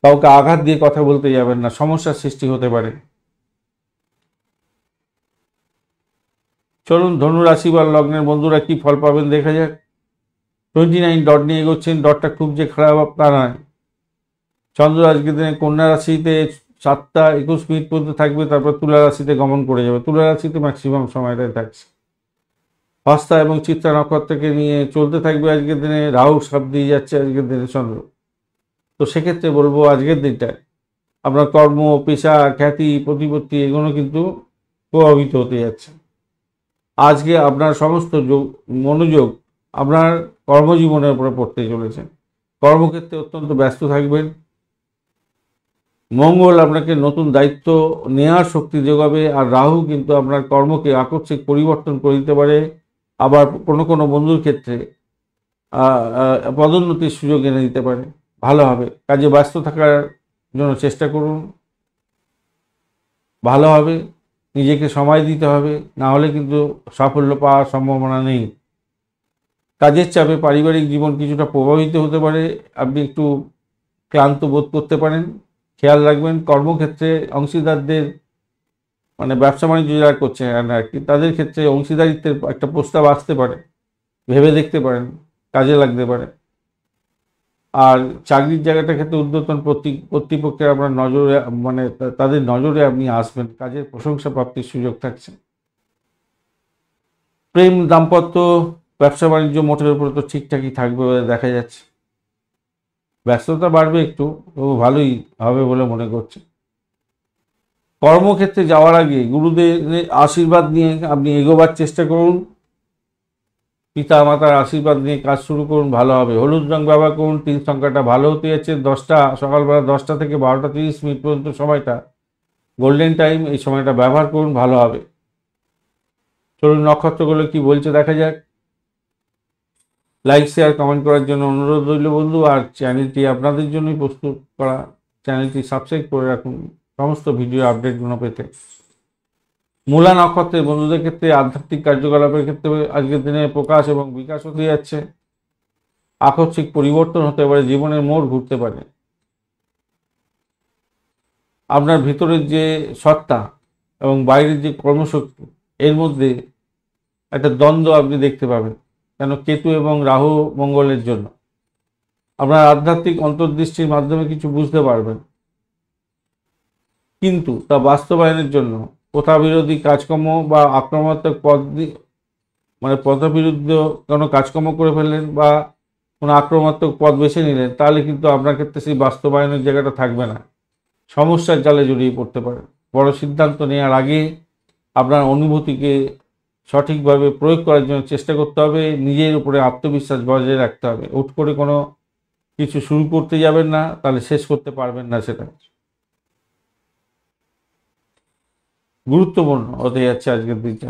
কাউকে আঘাত দিয়ে কথা বলতে যাবেন না, সমস্যার সৃষ্টি হতে পারে। চলুন ধনু রাশি বা লগ্নের বন্ধুরা কি ফল পাবেন দেখা যাক। 29 ডট নিয়ে এগোচ্ছেন, ডটটা খুব যে খারাপ তা নয়। চন্দ্র আজকের দিনে কন্যা রাশিতে 7টা 21 মিনিট পর্যন্ত থাকবে, তারপর তুলা রাশিতে গমন করে যাবে। তুলা রাশিতে ম্যাক্সিমাম সময়টাই থাকছে। হস্তা এবং চিত্রা নক্ষত্রকে নিয়ে চলতে থাকবে আজকের দিনে। রাহু সাপ দিয়ে যাচ্ছে আজকের দিনে চন্দ্র। তো সেক্ষেত্রে বলবো আজকের দিনটায় আপনার কর্ম, পেশা, খ্যাতি, প্রতিপত্তি এগুলো কিন্তু প্রভাবিত হতে যাচ্ছে। আজকে আপনার সমস্ত মনোযোগ আপনার কর্মজীবনের উপরে পড়তে চলেছে। কর্মক্ষেত্রে অত্যন্ত ব্যস্ত থাকবেন। মঙ্গল আপনাকে নতুন দায়িত্ব নেওয়ার শক্তি যোগাবে, আর রাহু কিন্তু আপনার কর্মকে আকস্মিক পরিবর্তন করে দিতে পারে। আবার কোনো কোনো বন্ধুর ক্ষেত্রে পদোন্নতির সুযোগ এনে দিতে পারে, ভালো হবে। কাজে ব্যস্ত থাকার জন্য চেষ্টা করুন, ভালো হবে। নিজেকে সময় দিতে হবে, না হলে কিন্তু সাফল্য পাওয়ার সম্ভাবনা নেই। কাজের চাপে পারিবারিক জীবন কিছুটা প্রভাবিত হতে পারে, আপনি একটু ক্লান্ত বোধ করতে পারেন। খেয়াল রাখবেন কর্মক্ষেত্রে অংশীদারদের, মানে ব্যবসা বাণিজ্য যারা করছেন আর কি, তাদের ক্ষেত্রে অংশীদারিত্বের একটা প্রস্তাব আসতে পারে, ভেবে দেখতে পারেন, কাজে লাগতে পারে। আর চাকরির জায়গাটার ক্ষেত্রে ঊর্ধ্বতন কর্তৃপক্ষের আপনার নজরে, মানে তাদের নজরে আপনি আসবেন, কাজের প্রশংসা প্রাপ্তির সুযোগ থাকছে। প্রেম, দাম্পত্য, ব্যবসা বাণিজ্য মোটের উপরে তো ঠিকঠাকই থাকবে বলে দেখা যাচ্ছে। ব্যস্ততা বাড়বে একটু, তবু ভালোই হবে বলে মনে করছে। কর্মক্ষেত্রে যাওয়ার আগে গুরুদেবের আশীর্বাদ নিয়ে আপনি এগোবার চেষ্টা করুন। পিতা মাতার আশীর্বাদ নিয়ে কাজ শুরু করুন, ভালো হবে। হলুদ রং ব্যবহার করুন। 3 সংখ্যাটা ভালো হতে যাচ্ছে। সকালবেলা 10টা থেকে 12টা 30 মিনিট পর্যন্ত সময়টা গোল্ডেন টাইম, এই সময়টা ব্যবহার করুন, ভালো হবে। চলুন নক্ষত্রগুলো কি বলছে দেখা যাক। লাইক শেয়ার কমেন্ট করার জন্য অনুরোধ রইল বন্ধু। আর চ্যানেলটি আপনাদের জন্যই প্রস্তুত করা, চ্যানেলটি সাবস্ক্রাইব করে রাখুন সমস্ত ভিডিও আপডেটগুলো পেতে। মূলা নক্ষত্রের বন্ধুদের ক্ষেত্রে আধ্যাত্মিক কার্যকলাপের ক্ষেত্রে আজকের দিনে প্রকাশ এবং বিকাশ হতে যাচ্ছে। আকস্মিক পরিবর্তন হতে পারে, জীবনের মোড় ঘুরতে পারে। আপনার ভিতরের যে সত্তা এবং বাইরের যে কর্মশক্তি, এর মধ্যে একটা দ্বন্দ্ব আপনি দেখতে পাবেন, কেন কেতু এবং রাহু মঙ্গলের জন্য। আপনার আধ্যাত্মিক অন্তর্দৃষ্টির মাধ্যমে কিছু বুঝতে পারবেন, কিন্তু তা বাস্তবায়নের জন্য প্রথাবিরোধী কাজকর্ম বা আক্রমণাত্মক মানে পথবিরুদ্ধ কোনো কাজকর্ম করে ফেললেন বা কোনো আক্রমণাত্মক পথ বেছে নিলেন, তাহলে কিন্তু আপনার ক্ষেত্রে সেই বাস্তবায়নের জায়গাটা থাকবে না, সমস্যার জালে জড়িয়ে পড়তে পারে। বড় সিদ্ধান্ত নেওয়ার আগে আপনার অনুভূতিকে সঠিকভাবে প্রয়োগ করার জন্য চেষ্টা করতে হবে। নিজের উপরে আত্মবিশ্বাস বজায় রাখতে হবে। হুট করে কোনো কিছু শুরু করতে যাবেন না, তাহলে শেষ করতে পারবেন না। সেটা গুরুত্বপূর্ণ হতে যাচ্ছে আজকের দিনটা।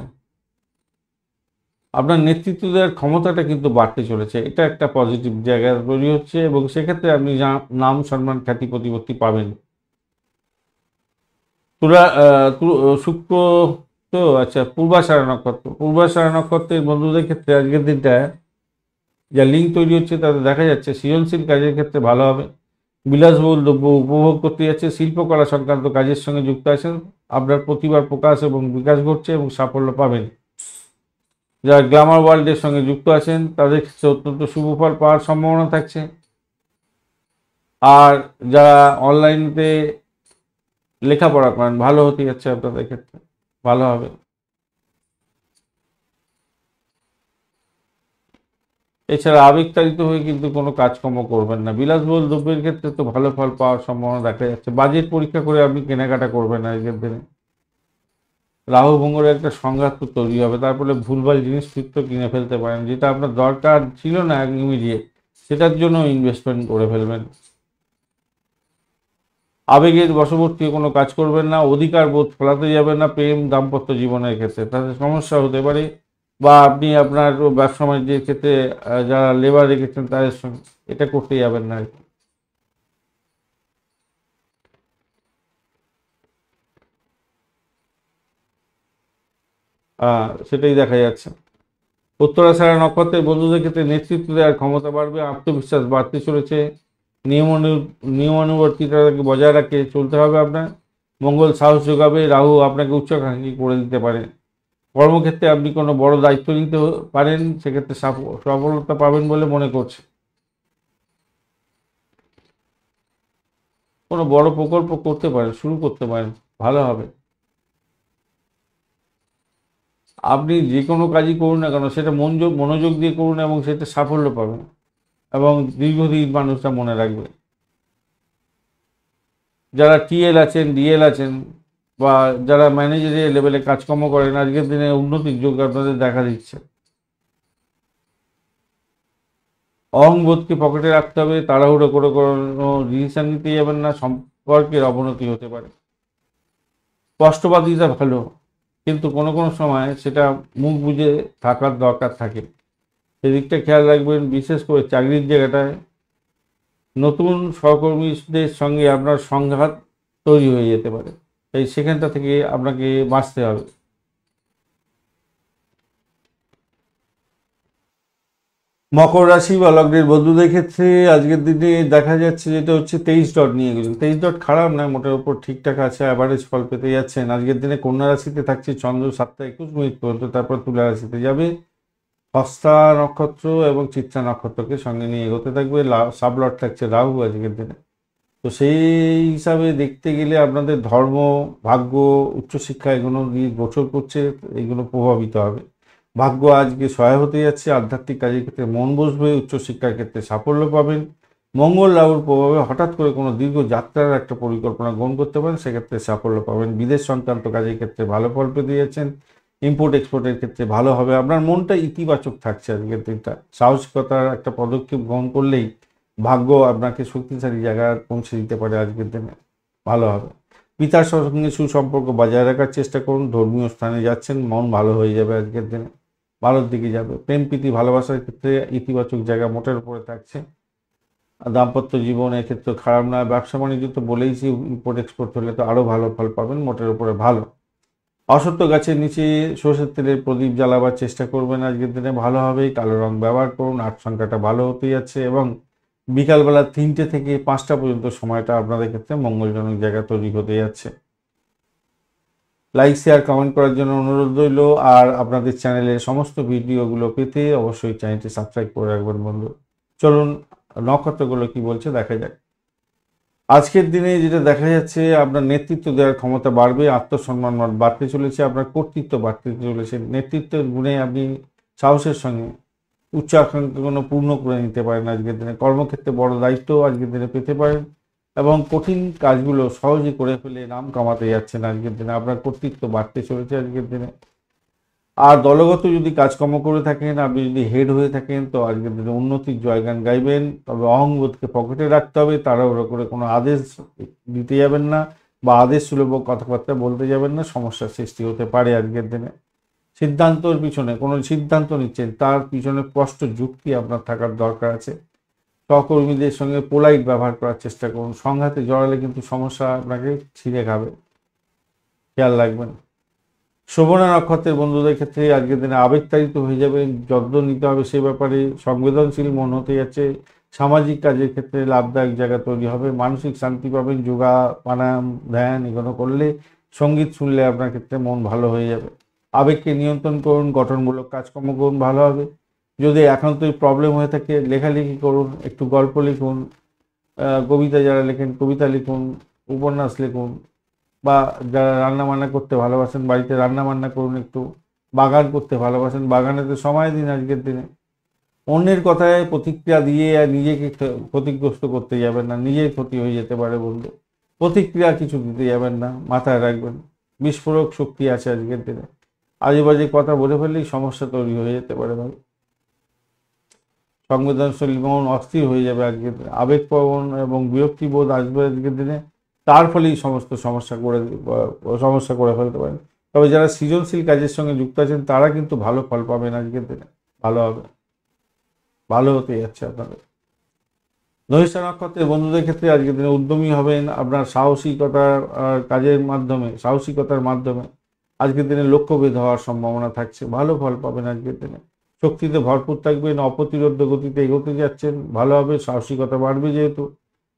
আপনার নেতৃত্ব দেওয়ার ক্ষমতাটা কিন্তু বাড়তে চলেছে, এটা একটা পজিটিভ জায়গা তৈরি হচ্ছে, এবং সেক্ষেত্রে আপনি নাম সম্মান খ্যাতি প্রতিপত্তি পাবেন। তুলা শুক্র তো আচ্ছা, পূর্বাষাঢ়া নক্ষত্রের বন্ধুদের ক্ষেত্রে আজকের দিনটা যা লিঙ্ক তৈরি হচ্ছে তাতে দেখা যাচ্ছে সৃজনশীল কাজের ক্ষেত্রে ভালো হবে। বিলাসবহুল দ্রব্য উপভোগ করতে যাচ্ছে। শিল্পকলা সংক্রান্ত কাজের সঙ্গে যুক্ত আছেন, আপনার প্রতিভার প্রকাশ এবং বিকাশ ঘটছে এবং সাফল্য পাবেন। যারা গ্ল্যামার ওয়ার্ল্ডের সঙ্গে যুক্ত আছেন তাদের ক্ষেত্রে অত্যন্ত শুভ ফল পাওয়ার সম্ভাবনা থাকছে। আর যারা অনলাইনেতে লেখাপড়া করেন, ভালো হতে যাচ্ছে আপনাদের ক্ষেত্রে, ভালো হবে। এছাড়া আবেগতাড়িত হয়ে কিন্তু কোনো কাজকর্ম করবেন না। বিলাসবহুল দ্রব্যের ক্ষেত্রে তো ভালো ফল পাওয়ার সম্ভাবনা দেখা যাচ্ছে। বাজেট পরীক্ষা করে আপনি কেনাকাটা করবেন না আজকের দিনে। রাহু মঙ্গলের একটা সংঘাত তো তৈরি হবে, তারপরে ভুলভাল জিনিসপত্র কিনে ফেলতে পারেন, যেটা আপনার দরকার ছিল না ইমিডিয়েট, সেটার জন্য ইনভেস্টমেন্ট করে ফেলবেন। আবেগের বশবর্তী কোনো কাজ করবেন না। অধিকার বোধ ফলাতে যাবেন না প্রেম দাম্পত্য জীবনের ক্ষেত্রে, তাতে সমস্যা হতে পারে। বা আপনি আপনার ব্যবসা বাণিজ্যের ক্ষেত্রে যারা লেবার রেখেছেন তাদের সঙ্গে এটা করতে যাবেন না আর কি। সেটাই দেখা যাচ্ছে। উত্তরাষাঢ়া নক্ষত্রের বন্ধুদের ক্ষেত্রে নেতৃত্ব দেওয়ার ক্ষমতা বাড়বে, আত্মবিশ্বাস বাড়তে চলেছে। নিয়মানুবর্তিতাকে বজায় রাখে চলতে হবে আপনার। মঙ্গল সাহস যোগাবে, রাহু আপনাকে উচ্চাকাঙ্ক্ষী করে দিতে পারে। কর্মক্ষেত্রে আপনি কোনো বড় দায়িত্ব নিতে পারেন, সেক্ষেত্রে সফলতা পাবেন বলে মনে করছে। কোনো বড় প্রকল্প করতে পারেন, শুরু করতে পারেন, ভালো হবে। আপনি যে কোনো কাজই করুন না কেন, সেটা মনোযোগ দিয়ে করুন এবং সেটা সাফল্য পাবেন, এবং দীর্ঘদিন মানুষটা মনে রাখবে। যারা টিএল আছেন, ডিএল আছেন, বা যারা ম্যানেজারিয়াল লেভেলে কাজকর্ম করেন, আজকের দিনে উন্নতির যোগ আপনাদের দেখা দিচ্ছে। অহংবোধকে পকেটে রাখতে হবে, তাড়াহুড়ো করে কোনো ডিসিশন নিতে যাবেন না, সম্পর্কের অবনতি হতে পারে। স্পষ্টবাদিতা ভালো, কিন্তু কোনো কোনো সময় সেটা মুখ বুজে থাকার দরকার থাকে, সেদিকটা খেয়াল রাখবেন। বিশেষ করে চাকরির জায়গাটায় নতুন সহকর্মীদের সঙ্গে আপনার সংঘাত তৈরি হয়ে যেতে পারে, তাই সেখানটা থেকে আপনাকে বাঁচতে হবে। মকর রাশি বা লগ্নের বন্ধুদের ক্ষেত্রে আজকের দিনে দেখা যাচ্ছে যেটা হচ্ছে 23 ডট নিয়ে গেছে। 23 ডট খারাপ নয়, মোটের উপর ঠিকঠাক আছে, অ্যাভারেজ ফল পেতে যাচ্ছেন। আজকের দিনে কন্যা রাশিতে থাকছে চন্দ্র 7টা 21 মিনিট পর্যন্ত, তারপর তুলা রাশিতে যাবে। হস্তা নক্ষত্র এবং চিত্রা নক্ষত্রকে সঙ্গে নিয়ে এগোতে থাকবে। সাবলট থাকছে রাহু আজকের দিনে। তো সেই হিসাবে দেখতে গেলে আপনাদের ধর্ম, ভাগ্য, উচ্চশিক্ষা এগুলো নিয়ে গোচর করছে, এগুলো প্রভাবিত হবে। ভাগ্য আজকে সহায় হতে যাচ্ছে, আধ্যাত্মিক কাজের ক্ষেত্রে মন বসবে, উচ্চশিক্ষার ক্ষেত্রে সাফল্য পাবেন। মঙ্গল রাহুর প্রভাবে হঠাৎ করে কোনো দীর্ঘ যাত্রার একটা পরিকল্পনা গ্রহণ করতে পারেন, সেক্ষেত্রে সাফল্য পাবেন। বিদেশ সংক্রান্ত কাজের ক্ষেত্রে ভালো ফল পেতে যাচ্ছেন। ইম্পোর্ট এক্সপোর্টের ক্ষেত্রে ভালো হবে। আপনার মনটা ইতিবাচক থাকছে আজকের দিনটা। সাহসিকতার একটা পদক্ষেপ গ্রহণ করলেই ভাগ্য আপনাকে শক্তিশালী জায়গায় পৌঁছে দিতে পারে। আজকের দিনে ভালো হবে। পিতার সঙ্গে সুসম্পর্ক বজায় রাখার চেষ্টা করুন। ধর্মীয় স্থানে যাচ্ছেন, মন ভালো হয়ে যাবে আজকের দিনে, ভালোর দিকে যাবে। প্রেম প্রীতি ভালোবাসার ক্ষেত্রে ইতিবাচক জায়গা মোটের উপরে থাকছে। দাম্পত্য জীবনের ক্ষেত্রে খারাপ না। ব্যবসা বাণিজ্য তো বলেইছি, ইম্পোর্ট এক্সপোর্ট হলে তো আরও ভালো ফল পাবেন, মোটের উপরে ভালো। অশ্বত্থ গাছের নিচে সরষের তেলের প্রদীপ জ্বালাবার চেষ্টা করবেন আজকের দিনে, ভালো হবে। কালো রং ব্যবহার করুন। 8 সংখ্যাটা ভালো হতে যাচ্ছে এবং বিকালবেলা 3টে থেকে 5টা পর্যন্ত সময়টা আপনাদের ক্ষেত্রে মঙ্গলজনক জায়গা তৈরি হতে যাচ্ছে। লাইক শেয়ার কমেন্ট করার জন্য অনুরোধ রইল। আর আপনাদের চ্যানেলের সমস্ত ভিডিওগুলো পেতে অবশ্যই চ্যানেলটি সাবস্ক্রাইব করে রাখবেন বন্ধু। চলুন নক্ষত্রগুলো কি বলছে দেখা যাক। আজকের দিনে যেটা দেখা যাচ্ছে, আপনার নেতৃত্ব দেওয়ার ক্ষমতা বাড়বে, আত্মসম্মান বাড়তে চলেছে, আপনার কর্তৃত্ব বাড়তে চলেছে। নেতৃত্বের গুণে আপনি সাহসের সঙ্গে উচ্চ আকাঙ্ক্ষাগুলো পূর্ণ করে নিতে পারেন আজকের দিনে। কর্মক্ষেত্রে বড় দায়িত্ব আজকের দিনে পেতে পারেন এবং কঠিন কাজগুলো সহজে করে ফেলে নাম কামাতে যাচ্ছেন আজকের দিনে। আপনার কর্তৃত্ব বাড়তে চলেছে আজকের দিনে। আর দলগত যদি কাজকর্ম করে থাকেন, আপনি যদি হেড হয়ে থাকেন, তো আজকের দিনে উন্নতির জয়গান গাইবেন। তবে অহংবোধকে পকেটে রাখতে হবে, তাড়াহুড়ো করে কোনো আদেশ দিতে যাবেন না বা আদেশ সুলভ কথাবার্তা বলতে যাবেন না, সমস্যার সৃষ্টি হতে পারে আজকের দিনে। সিদ্ধান্তর পিছনে কোনো সিদ্ধান্ত নিচ্ছেন, তার পিছনে স্পষ্ট যুক্তি আপনার থাকার দরকার আছে। সহকর্মীদের সঙ্গে পোলাইট ব্যবহার করার চেষ্টা করুন। সংঘাতে জড়ালে কিন্তু সমস্যা আপনাকে ছিঁড়ে খাবে, খেয়াল রাখবেন। শোভনা নক্ষত্রের বন্ধুদের ক্ষেত্রে আজকের দিনে আবেগতাড়িত হয়ে যাবে, যত্ন নিতে হবে সে ব্যাপারে। সংবেদনশীল মন হতে যাচ্ছে। সামাজিক কাজের ক্ষেত্রে লাভদায়ক জায়গা তৈরি হবে। মানসিক শান্তি পাবেন। যোগা, প্রাণায়াম, ধ্যান এগুলো করলে, সঙ্গীত শুনলে আপনার ক্ষেত্রে মন ভালো হয়ে যাবে। আবেগকে নিয়ন্ত্রণ করুন, গঠনমূলক কাজকর্ম করুন, ভালো হবে। যদি একান্তই প্রবলেম হয়ে থাকে, লেখালেখি করুন, একটু গল্প লিখুন, কবিতা যারা লেখেন কবিতা লিখুন, উপন্যাস লিখুন, বা যারা রান্নাবান্না করতে ভালোবাসেন বাড়িতে রান্নাবান্না করুন। একটু বাগান করতে ভালোবাসেন, বাগানেতে সময় দিন আজকের দিনে। অন্যের কথায় প্রতিক্রিয়া দিয়ে আর নিজেকে ক্ষতিগ্রস্ত করতে যাবেন না, নিজের ক্ষতি হয়ে যেতে পারে বন্ধু। প্রতিক্রিয়া কিছু দিতে যাবেন না, মাথায় রাখবেন। বিস্ফোরক শক্তি আছে আজকের দিনে। আজে বাজে কথা বলে ফেললেই সমস্যা তৈরি হয়ে যেতে পারে ভাই। সংবেদনশীল মন অস্থির হয়ে যাবে আজকের দিনে। আবেগপ্রবণ এবং বিরক্তিবোধ আসবে আজকের দিনে, তার ফলেই সমস্ত সমস্যা করে ফেলতে পারেন। তবে যারা সৃজনশীল কাজের সঙ্গে যুক্ত আছেন, তারা কিন্তু ভালো ফল পাবেন আজকের দিনে, ভালো হবে, ভালো হতে যাচ্ছে আপনাদের। ধনিষ্ঠা নক্ষত্রের বন্ধুদের ক্ষেত্রে আজকের দিনে উদ্যমী হবেন। আপনার সাহসিকতার কাজের মাধ্যমে, সাহসিকতার মাধ্যমে আজকের দিনে লক্ষ্যভেদ হওয়ার সম্ভাবনা থাকছে, ভালো ফল পাবেন আজকের দিনে। শক্তিতে ভরপুর থাকবেন, অপ্রতিরোধ্য গতিতে এগোতে যাচ্ছেন, ভালো হবে। সাহসিকতা বাড়বে যেহেতু,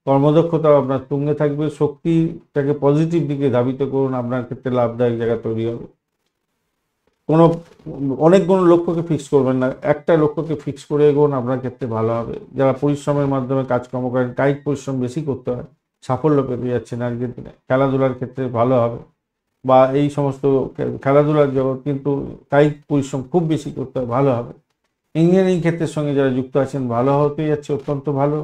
কর্মদক্ষতা আপনার তুঙ্গে থাকবে। শক্তিটাকে পজিটিভ দিকে ধাবিত করুন, আপনার ক্ষেত্রে লাভদায়ক জায়গা তৈরি হবে। কোনো অনেকগুলো লক্ষ্যকে ফিক্স করবেন না, একটা লক্ষ্যকে ফিক্স করে এগোন, আপনার ক্ষেত্রে ভালো হবে। যারা পরিশ্রমের মাধ্যমে কাজকর্ম করেন, কায়িক পরিশ্রম বেশি করতে হয়, সাফল্য পেতে যাচ্ছেন আজকের দিনে। খেলাধুলার ক্ষেত্রে ভালো হবে, বা এই সমস্ত খেলাধুলার জগৎ কিন্তু কায়িক পরিশ্রম খুব বেশি করতে হয়, ভালো হবে। ইঞ্জিনিয়ারিং ক্ষেত্রের সঙ্গে যারা যুক্ত আছেন, ভালো হতে যাচ্ছে, অত্যন্ত ভালো।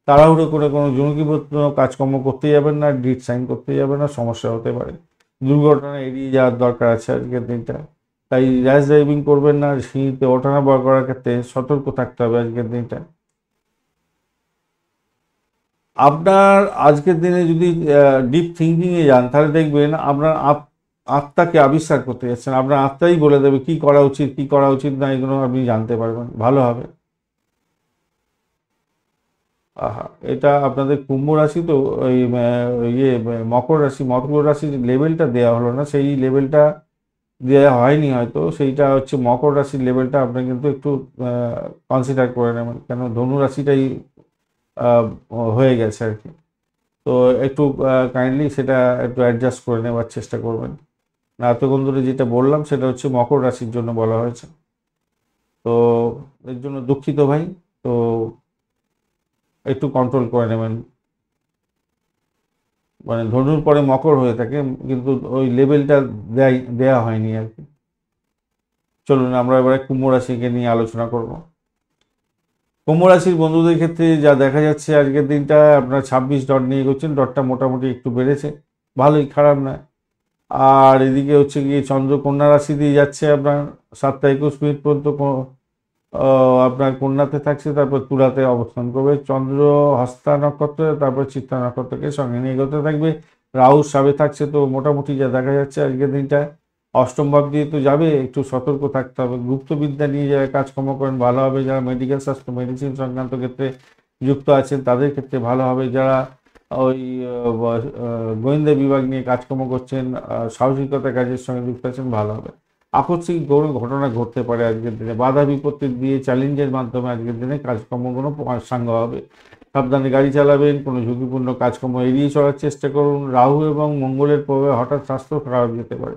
তাড়াহুড়ো করে কোনো ঝুঁকিপূর্ণ কাজকর্ম করতে যাবেন না, ডিট সাইন করতে যাবেন না, সমস্যা হতে পারে। দুর্ঘটনা এড়িয়ে যাওয়ার দরকার আছে আজকের দিনটা। তাই র্যাশ ড্রাইভিং করবেন না, সিঁড়িতে ওঠানামা করার ক্ষেত্রে সতর্ক থাকতে হবে আজকের দিনটা। আপনার আজকের দিনে যদি ডিপ থিঙ্কিংয়ে যান, তাহলে দেখবেন আপনার আত্মাকে আবিষ্কার করতে যাচ্ছেন। আপনার আত্মাই বলে দেবে কি করা উচিত, কি করা উচিত না, এগুলো আপনি জানতে পারবেন, ভালো হবে। আহা, এটা আপনাদের কুম্ভ রাশি তো, ওই ইয়ে মকর রাশি, মকর রাশির লেভেলটা দেওয়া হলো না, সেই লেভেলটা দেওয়া হয়নি হয়তো, সেইটা হচ্ছে মকর রাশির লেভেলটা আপনি কিন্তু একটু কনসিডার করে নেবেন, কেন ধনু রাশিটাই আহ, হয়ে গেছে আর কি। তো একটু কাইন্ডলি সেটা একটু অ্যাডজাস্ট করে নেওয়ার চেষ্টা করবেন। না, এতক্ষণ ধরে যেটা বললাম সেটা হচ্ছে মকর রাশির জন্য বলা হয়েছে। তো এর জন্য দুঃখিত ভাই। তো একটু কন্ট্রোল করে নেবেন, মানে ধনুর পরে মকর হয়ে থাকে কিন্তু ওই লেভেলটা দেয়া হয়নি আর কি। চলুন আমরা এবারে কুম্ভ রাশিকে নিয়ে আলোচনা করব। কুম্ভ রাশির বন্ধুদের ক্ষেত্রে যা দেখা যাচ্ছে আজকের দিনটা আপনার 26 ডট নিয়ে এগোচ্ছেন, ডটটা মোটামুটি একটু বেড়েছে, ভালোই, খারাপ নয়। আর এদিকে হচ্ছে গিয়ে চন্দ্র কন্যা রাশি দিয়ে যাচ্ছে আপনার 7টা 21 মিনিট পর্যন্ত আপনার কন্যাতে থাকছে, তারপর তুলাতে অবস্থান করবে। চন্দ্র হস্তা নক্ষত্র, তারপর চিত্তা নক্ষত্রকে সঙ্গে নিয়ে এগোতে থাকবে। রাহু সাবে থাকছে। তো মোটামুটি যা দেখা যাচ্ছে আজকের দিনটা অষ্টম ভাব দিয়ে তো যাবে, একটু সতর্ক থাকতে হবে। গুপ্তবিদ্যা নিয়ে যারা কাজকর্ম করেন ভালো হবে, যারা মেডিকেল স্বাস্থ্য মেডিসিন সংক্রান্ত ক্ষেত্রে যুক্ত আছেন তাদের ক্ষেত্রে ভালো হবে, যারা ওই গোয়েন্দা বিভাগ নিয়ে কাজকর্ম করছেন, সাহসিকতা কাজের সঙ্গে যুক্ত আছেন, ভালো হবে। আকস্মিক কোনো ঘটনা ঘটতে পারে আজকের দিনে, বাধা বিপত্তি দিয়ে চ্যালেঞ্জের মাধ্যমে আজকের দিনে কাজকর্মগুলো সাঙ্গ হবে। সাবধানে গাড়ি চালাবেন, কোনো ঝুঁকিপূর্ণ কাজকর্ম এড়িয়ে চলার চেষ্টা করুন। রাহু এবং মঙ্গলের প্রভাবে হঠাৎ স্বাস্থ্য খারাপ যেতে পারে,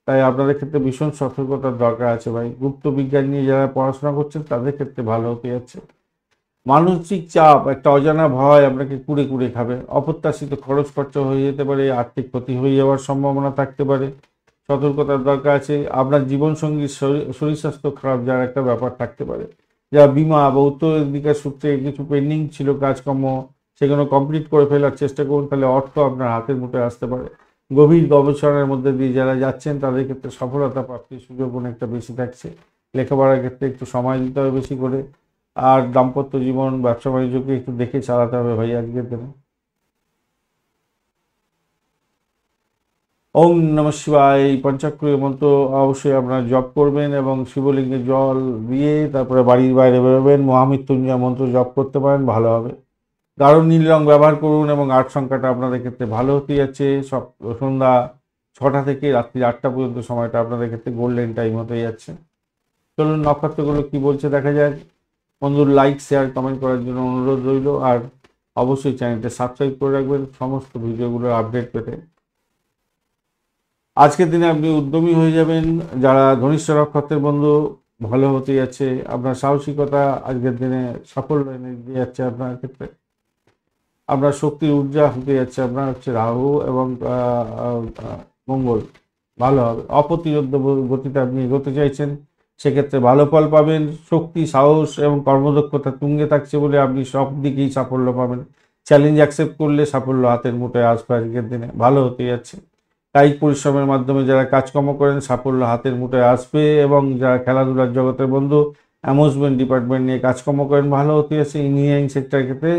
তাই আপনাদের ক্ষেত্রে ভীষণ সতর্কতার দরকার আছে ভাই। গুপ্ত বিজ্ঞান নিয়ে যারা পড়াশোনা করছেন তাদের ক্ষেত্রে ভালো হতে যাচ্ছে। মানসিক চাপ, একটা অজানা ভয় আপনাকে কুড়ে কুড়ে খাবে। অপ্রত্যাশিত খরচ খরচা হয়ে যেতে পারে, আর্থিক ক্ষতি হয়ে যাওয়ার সম্ভাবনা থাকতে পারে, সতর্কতার দরকার আছে। আপনার জীবনসঙ্গীর শরীর স্বাস্থ্য খারাপ যার একটা ব্যাপার থাকতে পারে। যা বিমা বা উত্তরাধিকার সূত্রে কিছু পেন্ডিং ছিল কাজকর্ম, সেগুলো কমপ্লিট করে ফেলার চেষ্টা করুন, তাহলে অর্থ আপনার হাতের মুঠোয় আসতে পারে। গভীর গবেষণার মধ্যে দিয়ে যারা যাচ্ছেন তাদের ক্ষেত্রে সফলতা প্রাপ্তির সুযোগ অনেকটা বেশি থাকছে। লেখাপড়ার ক্ষেত্রে একটু সময় দিতে হবে বেশি করে। আর দাম্পত্য জীবন, ব্যবসা বাণিজ্যকে একটু দেখে চালাতে হবে ভাই আজকের দিনে। ওম নমঃ শিবায় এই পঞ্চাক্ষরী মন্ত্র অবশ্যই আপনারা জপ করবেন এবং শিবলিঙ্গে জল দিয়ে তারপরে বাড়ির বাইরে বেরোবেন। মহামৃত্যুঞ্জয় মন্ত্র জপ করতে পারেন, ভালো হবে। গাঢ় নীল রং ব্যবহার করুন এবং আট সংখ্যাটা আপনাদের ক্ষেত্রে ভালো হতে যাচ্ছে। সব সন্ধ্যা 6টা থেকে রাত্রি 8টা পর্যন্ত সময়টা আপনাদের ক্ষেত্রে গোল্ডেন টাইম হতে যাচ্ছে। চলুন নক্ষত্রগুলো কি বলছে দেখা যায়। বন্ধুর লাইক শেয়ার কমেন্ট করার জন্য অনুরোধ রইল, আর অবশ্যই চ্যানেলটা সাবস্ক্রাইব করে রাখবেন সমস্ত ভিডিওগুলোর আপডেট পেতে। আজকের দিনে আপনি উদ্যমী হয়ে যাবেন। যারা ধনিষ্ঠ নক্ষত্রের বন্ধু, ভালো হতে যাচ্ছে। আপনার সাহসিকতা আজকের দিনে সাফল্য এনে দিয়ে যাচ্ছে আপনার ক্ষেত্রে। আপনার শক্তির ঊর্জা হতে যাচ্ছে আপনার হচ্ছে রাহু এবং মঙ্গল, ভালো হবে। অপ্রতিরোধ্য গতিতে আপনি এগোতে চাইছেন, সেক্ষেত্রে ভালো ফল পাবেন। শক্তি, সাহস এবং কর্মদক্ষতা তুঙ্গে থাকছে বলে আপনি সব দিকেই সাফল্য পাবেন। চ্যালেঞ্জ অ্যাকসেপ্ট করলে সাফল্য হাতের মুঠোয় আসবে আজকের দিনে, ভালো হতে যাচ্ছে। কায়িক পরিশ্রমের মাধ্যমে যারা কাজকর্ম করেন সাফল্য হাতের মুঠোয় আসবে, এবং যারা খেলাধুলার জগতের বন্ধু, অ্যামুজমেন্ট ডিপার্টমেন্ট নিয়ে কাজকর্ম করেন, ভালো হতে যাচ্ছে। ইঞ্জিনিয়ারিং সেক্টরের ক্ষেত্রে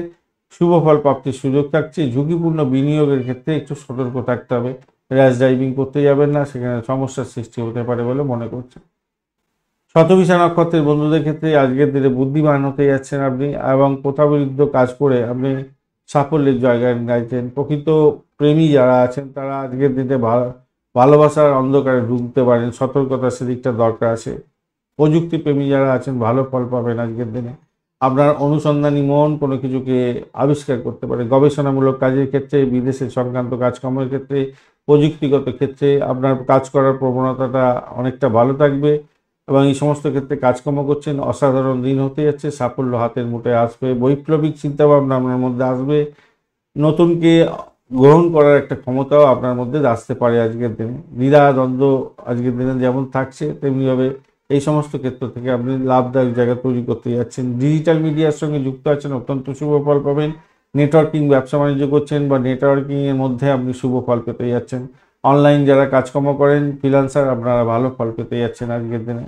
শুভ ফল প্রাপ্তির সুযোগ থাকছে। ঝুঁকিপূর্ণ বিনিয়োগের ক্ষেত্রে একটু সতর্ক থাকতে হবে। র্যাশ ড্রাইভিং করতে যাবেন না, সেখানে সমস্যার সৃষ্টি হতে পারে বলে মনে করছে। শতভিষা নক্ষত্রের বন্ধুদের ক্ষেত্রে আজকের দিনে বুদ্ধিমান হতে যাচ্ছেন আপনি, এবং প্রথাবিরুদ্ধ কাজ করে আপনি সাফল্যের জায়গায় গাইছেন। প্রকৃত প্রেমী যারা আছেন তারা আজকের দিনে ভালোবাসার অন্ধকারে ঢুকতে পারেন, সতর্কতা সেদিকটা দরকার আছে। প্রযুক্তি প্রেমী যারা আছেন ভালো ফল পাবেন আজকের দিনে। আপনার অনুসন্ধানী মন কোনো কিছুকে আবিষ্কার করতে পারে। গবেষণামূলক কাজের ক্ষেত্রে, বিদেশের সংক্রান্ত কাজকর্মের ক্ষেত্রে, প্রযুক্তিগত ক্ষেত্রে আপনার কাজ করার প্রবণতাটা অনেকটা ভালো থাকবে, এবং এই সমস্ত ক্ষেত্রে কাজকর্ম করছেন, অসাধারণ দিন হতে যাচ্ছে। সাফল্য হাতের মুঠোয় আসবে। বৈপ্লবিক চিন্তাভাবনা আপনার মধ্যে আসবে। নতুনকে গ্রহণ করার একটা ক্ষমতাও আপনার মধ্যে আসতে পারে আজকের দিনে। দ্বিধা দ্বন্দ্ব আজকের দিনে যেমন থাকছে, তেমনিভাবে এই সমস্ত ক্ষেত্র থেকে আপনি লাভদায়ক জায়গা তৈরি করতে যাচ্ছেন। ডিজিটাল মিডিয়ার সঙ্গে যুক্ত আছেন, অত্যন্ত শুভ ফল পাবেন। নেটওয়ার্কিং, ব্যবসা বাণিজ্য করছেন বা নেটওয়ার্কিংয়ের মধ্যে আপনি শুভ ফল পেতে যাচ্ছেন। অনলাইন যারা কাজকর্ম করেন, ফ্রিল্যান্সার, আপনারা ভালো ফল পেতে যাচ্ছেন আজকের দিনে।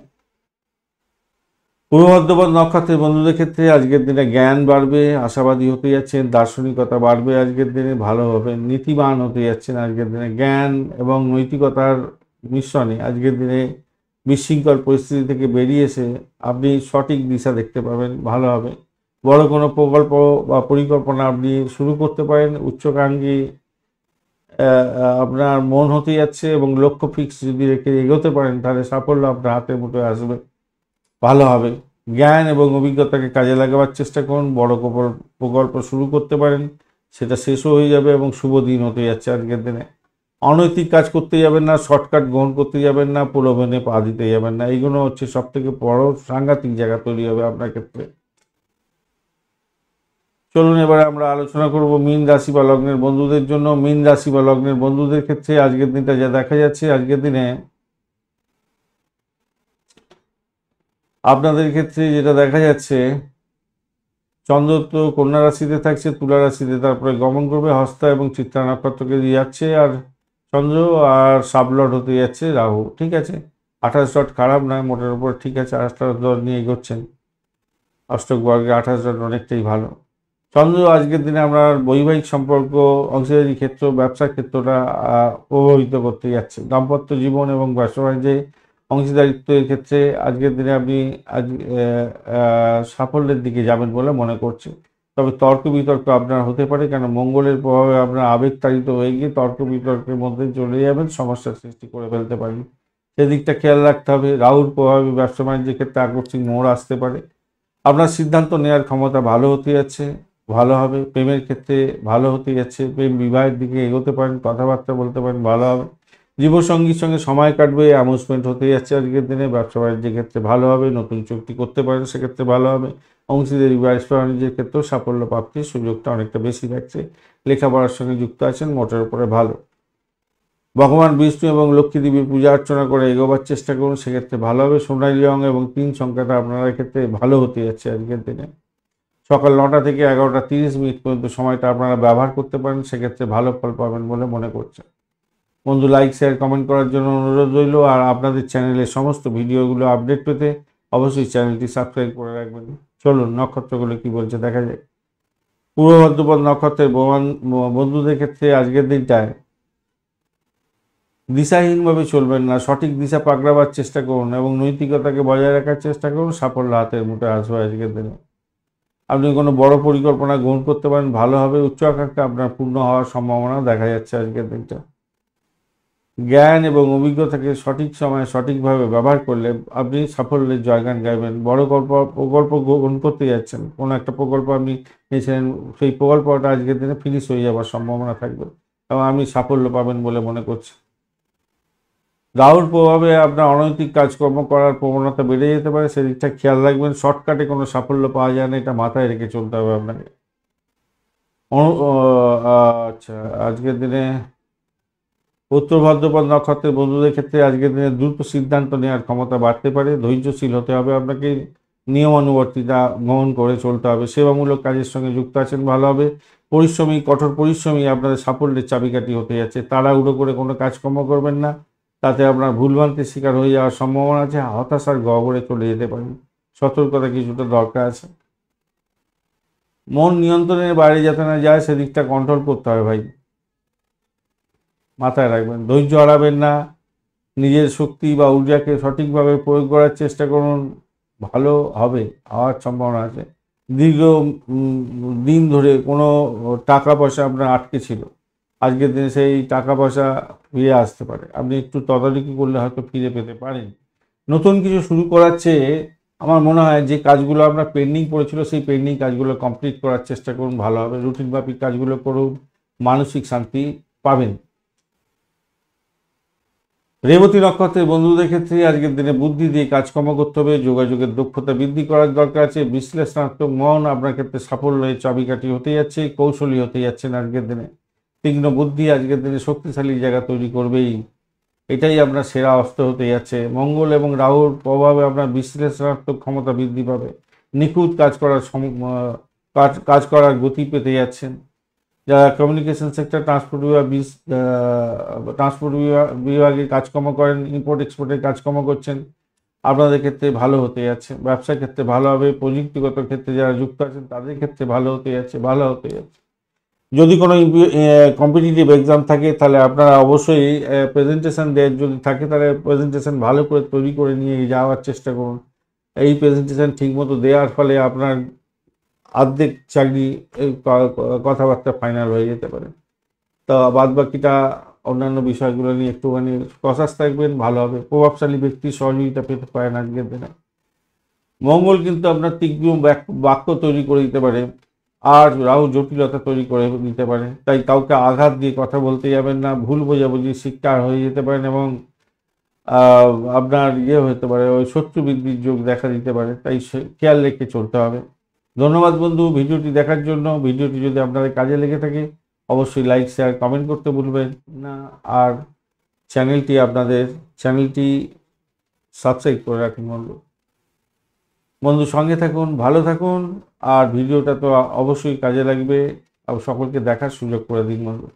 পূর্ব বর্ধমান নক্ষত্রের বন্ধুদের ক্ষেত্রে আজকের দিনে জ্ঞান বাড়বে, আশাবাদী হতে যাচ্ছেন, দার্শনিকতা বাড়বে আজকের দিনে, ভালো হবে। নীতিবান হতে যাচ্ছেন আজকের দিনে। জ্ঞান এবং নৈতিকতার মিশ্রণে আজকের দিনে বিশৃঙ্খল পরিস্থিতি থেকে বেরিয়ে এসে আপনি সঠিক দিশা দেখতে পাবেন, ভালো হবে। বড় কোনো প্রকল্প বা পরিকল্পনা আপনি শুরু করতে পারেন। উচ্চাকাঙ্ক্ষী আপনার মন হতে যাচ্ছে এবং লক্ষ্য ফিক্স যদি রেখে এগোতে পারেন তাহলে সাফল্য আপনার হাতের মুঠোয় আসবে, ভালো হবে। জ্ঞান এবং অভিজ্ঞতাকে কাজে লাগাবার চেষ্টা করুন, বড় প্রকল্প শুরু করতে পারেন, সেটা শেষও হয়ে যাবে এবং শুভ দিন হতে যাচ্ছে আজকের দিনে। অনৈতিক কাজ করতে যাবেন না, শর্টকাট গ্রহণ করতে যাবেন না, প্রলোভনে পা দিতে যাবেন না, এইগুলো হচ্ছে সব থেকে বড় সাংঘাতিক জায়গা তৈরি হবে আপনার ক্ষেত্রে। চলুন এবারে আমরা আলোচনা করব মীন রাশি বা লগ্নের বন্ধুদের জন্য। মীন রাশি বা লগ্নের বন্ধুদের ক্ষেত্রে আজকের দিনটা যা দেখা যাচ্ছে, আজকের দিনে আপনাদের ক্ষেত্রে যেটা দেখা যাচ্ছে, চন্দ্র তো কন্যা রাশিতে থাকছে, তুলা রাশিতে তারপরে গমন করবে, হস্তা এবং চিত্রা নক্ষত্রকে দিয়ে যাচ্ছে, আর চন্দ্র আর সাবলট হতে যাচ্ছে রাহু। ঠিক আছে, 28 ডট খারাপ নয়, মোটের উপর ঠিক আছে, 28 ডট নিয়ে এগোচ্ছেন, অষ্টক বর্গে 28 ডট অনেকটাই ভালো। চন্দ্র আজকের দিনে আমরা বৈবাহিক সম্পর্ক, অংশীদারি ক্ষেত্র, ব্যবসার ক্ষেত্রটা প্রভাবিত করতে যাচ্ছে। দাম্পত্য জীবন এবং ব্যবসা বাণিজ্যে অংশীদারিত্বের ক্ষেত্রে আজকের দিনে আপনি আজ সাফল্যের দিকে যাবেন বলে মনে করছি। তবে তর্ক বিতর্ক আপনার হতে পারে, কেন মঙ্গলের প্রভাবে আপনার আবেগতাড়িত হয়ে গিয়ে তর্ক বিতর্কের মধ্যে চলে যাবেন, সমস্যার সৃষ্টি করে ফেলতে পারেন, সেদিকটা খেয়াল রাখতে হবে। রাহুর প্রভাবে ব্যবসা বাণিজ্যের ক্ষেত্রে আকস্মিক মোড় আসতে পারে। আপনার সিদ্ধান্ত নেওয়ার ক্ষমতা ভালো হতে যাচ্ছে, ভালো হবে। প্রেমের ক্ষেত্রে ভালো হতে যাচ্ছে, প্রেম বিবাহের দিকে এগোতে পারেন, কথাবার্তা বলতে পারেন, ভালো হবে। জীবসঙ্গীর সঙ্গে সময় কাটবে, অ্যামুজমেন্ট হতে যাচ্ছে আজকের দিনে। ব্যবসা বাণিজ্যের ক্ষেত্রে ভালো হবে, নতুন চুক্তি করতে পারেন, সেক্ষেত্রে ভালো হবে। অংশীদারি ব্যবসা বাণিজ্যের ক্ষেত্রেও সাফল্য প্রাপ্তির সুযোগটা অনেকটা বেশি থাকছে। লেখাপড়ার সঙ্গে যুক্ত আছেন, মোটের উপরে ভালো। ভগবান বিষ্ণু এবং লক্ষ্মী দেবীর পূজা অর্চনা করে এগোবার চেষ্টা করুন, সেক্ষেত্রে ভালো হবে। সোনালী রং এবং 3 সংখ্যাটা আপনার ক্ষেত্রে ভালো হতে যাচ্ছে আজকের দিনে। সকাল 9টা থেকে 11টা 30 মিনিট পর্যন্ত সময়টা আপনারা ব্যবহার করতে পারেন, সেক্ষেত্রে ভালো ফল পাবেন বলে মনে করছেন। বন্ধু, লাইক শেয়ার কমেন্ট করার জন্য অনুরোধ রইল, আর আপনাদের চ্যানেলের সমস্ত ভিডিওগুলো আপডেট পেতে অবশ্যই চ্যানেলটি সাবস্ক্রাইব করে রাখবেন। চলুন নক্ষত্রগুলো কি বলছে দেখা যায়। পূর্ব ভাদ্রপদ নক্ষত্রের বন্ধুদের ক্ষেত্রে আজকের দিনটায় দিশাহীনভাবে চলবেন না, সঠিক দিশা পাকড়াবার চেষ্টা করুন এবং নৈতিকতাকে বজায় রাখার চেষ্টা করুন, সাফল্য হাতের মুঠোয় আসবে আজকের দিনে। আপনি কোনো বড় পরিকল্পনা গ্রহণ করতে পারেন, ভালো হবে। উচ্চ আকাঙ্ক্ষা আপনার পূর্ণ হওয়ার সম্ভাবনা দেখা যাচ্ছে আজকের দিনটা। জ্ঞান এবং অভিজ্ঞতাকে সঠিক সময়ে সঠিকভাবে ব্যবহার করলে আপনি সাফল্যের জয়গান গাইবেন। বড় প্রকল্প গ্রহণ করতে যাচ্ছেন, কোনো একটা প্রকল্প আপনি নিয়েছিলেন, সেই প্রকল্পটা আজকের দিনে ফিনিশ হয়ে যাওয়ার সম্ভাবনা থাকবে এবং আপনি সাফল্য পাবেন বলে মনে করছি। রাহুর প্রভাবে আপনার অনৈতিক কাজকর্ম করার প্রবণতা বেড়ে যেতে পারে, সেদিকটা খেয়াল রাখবেন। শর্টকাটে কোনো সাফল্য পাওয়া যায় না, এটা মাথায় রেখে চলতে হবে আপনাকে। আচ্ছা, আজকের দিনে উত্তর ভাদ্রপদ নক্ষত্রের বন্ধুদের ক্ষেত্রে আজকের দিনে দ্রুত সিদ্ধান্ত নেওয়ার ক্ষমতা বাড়তে পারে। ধৈর্যশীল হতে হবে আপনাকে, নিয়মানুবর্তিতা গ্রহণ করে চলতে হবে। সেবামূলক কাজের সঙ্গে যুক্ত আছেন, ভালো হবে। পরিশ্রমী, কঠোর পরিশ্রমী আপনাদের সাফল্যের চাবিকাঠি হতে যাচ্ছে। তাড়াহুড়ো করে কোনো কাজকর্ম করবেন না, তাতে আপনার ভুলভ্রান্তির শিকার হয়ে যাওয়ার সম্ভাবনা আছে, হতাশার গহ্বরে চলে যেতে পারেন। সতর্কতা কিছুটা দরকার আছে। মন নিয়ন্ত্রণের বাইরে যাতে না যায়, সেদিকটা কন্ট্রোল করতে হবে ভাই, মাথায় রাখবেন। ধৈর্য হারাবেন না, নিজের শক্তি বা ঊর্জাকে সঠিকভাবে প্রয়োগ করার চেষ্টা করুন, ভালো হবে, হওয়ার সম্ভাবনা আছে। দীর্ঘ দিন ধরে কোনো টাকা পয়সা আপনার আটকে ছিল, আজকের দিনে সেই টাকা পয়সা ফিরে আসতে পারে, আপনি একটু তদারকি করলে হয়তো ফিরে পেতে পারেন। নতুন কিছু শুরু করার চেয়ে আমার মনে হয় যে কাজগুলো আপনার পেন্ডিং পড়েছিল, সেই পেন্ডিং কাজগুলো কমপ্লিট করার চেষ্টা করুন, ভালো হবে। রুটিন মাফিক কাজগুলো করুন, মানসিক শান্তি পাবেন। রেবতী নক্ষত্রের বন্ধুদের ক্ষেত্রে আজকের দিনে বুদ্ধি দিয়ে কাজকর্ম করতে হবে, যোগাযোগের দক্ষতা বৃদ্ধি করার দরকার আছে। বিশ্লেষণাত্মক মন আপনার ক্ষেত্রে সাফল্যের চাবিকাঠি হতে যাচ্ছে, কৌশলী হতে যাচ্ছেন আজকের দিনে। তীক্ষ্ণ বুদ্ধি আজকের দিনে শক্তিশালী জায়গা তৈরি করবেই, এটাই আপনার সেরা অস্ত্র হতে যাচ্ছে। মঙ্গল এবং রাহুর প্রভাবে আপনার বিশ্লেষণাত্মক ক্ষমতা বৃদ্ধি পাবে, নিখুঁত কাজ করার গতি পেতে যাচ্ছেন। যারা কমিউনিকেশন সেক্টর, ট্রান্সপোর্ট বিভাগে কাজকর্ম করেন, ইম্পোর্ট এক্সপোর্টের কাজকর্ম করছেন, আপনাদের ক্ষেত্রে ভালো হতে যাচ্ছে। ব্যবসার ক্ষেত্রে ভালো হবে। প্রযুক্তিগত ক্ষেত্রে যারা যুক্ত আছেন তাদের ক্ষেত্রে ভালো হতে যাচ্ছে, ভালো হতে যাচ্ছে। যদি কোনো কম্পিটিটিভ এক্সাম থাকে তাহলে আপনারা অবশ্যই প্রেজেন্টেশন দেওয়ার, যদি থাকে তাহলে প্রেজেন্টেশন ভালো করে তৈরি করে নিয়ে যাওয়ার চেষ্টা করুন। এই প্রেজেন্টেশন ঠিকমতো দেওয়ার ফলে আপনার অর্ধেক চাকরি কথাবার্তা ফাইনাল হয়ে যেতে পারে। তা বাদ বাকিটা অন্যান্য বিষয়গুলো নিয়ে একটুখানি কসাস থাকবেন, ভালো হবে। প্রভাবশালী ব্যক্তির সহযোগিতা পেতে পারেন আজকের দিনে। মঙ্গল কিন্তু আপনার তীক্ষ্ণ বাক্য তৈরি করে দিতে পারে, আর রাহু জটিলতা তৈরি করে দিতে পারে। তাই কাউকে আঘাত দিয়ে কথা বলতে যাবেন না, ভুল বোঝাবুঝির শিকার হয়ে যেতে পারেন এবং আপনার হতে পারে, ওই শত্রু বৃদ্ধির যোগ দেখা দিতে পারে। তাই খেয়াল রেখে চলতে হবে। ধন্যবাদ বন্ধু ভিডিওটি দেখার জন্য। ভিডিওটি যদি আপনাদের কাজে লেগে থাকে অবশ্যই লাইক, শেয়ার, কমেন্ট করতে ভুলবেন না। আর চ্যানেলটি সাবস্ক্রাইব করে রাখুন বন্ধু সঙ্গে থাকুন, ভালো থাকুন। আর ভিডিওটা তো অবশ্যই কাজে লাগবে, আর সকলকে দেখার সুযোগ করে দিন বন্ধু।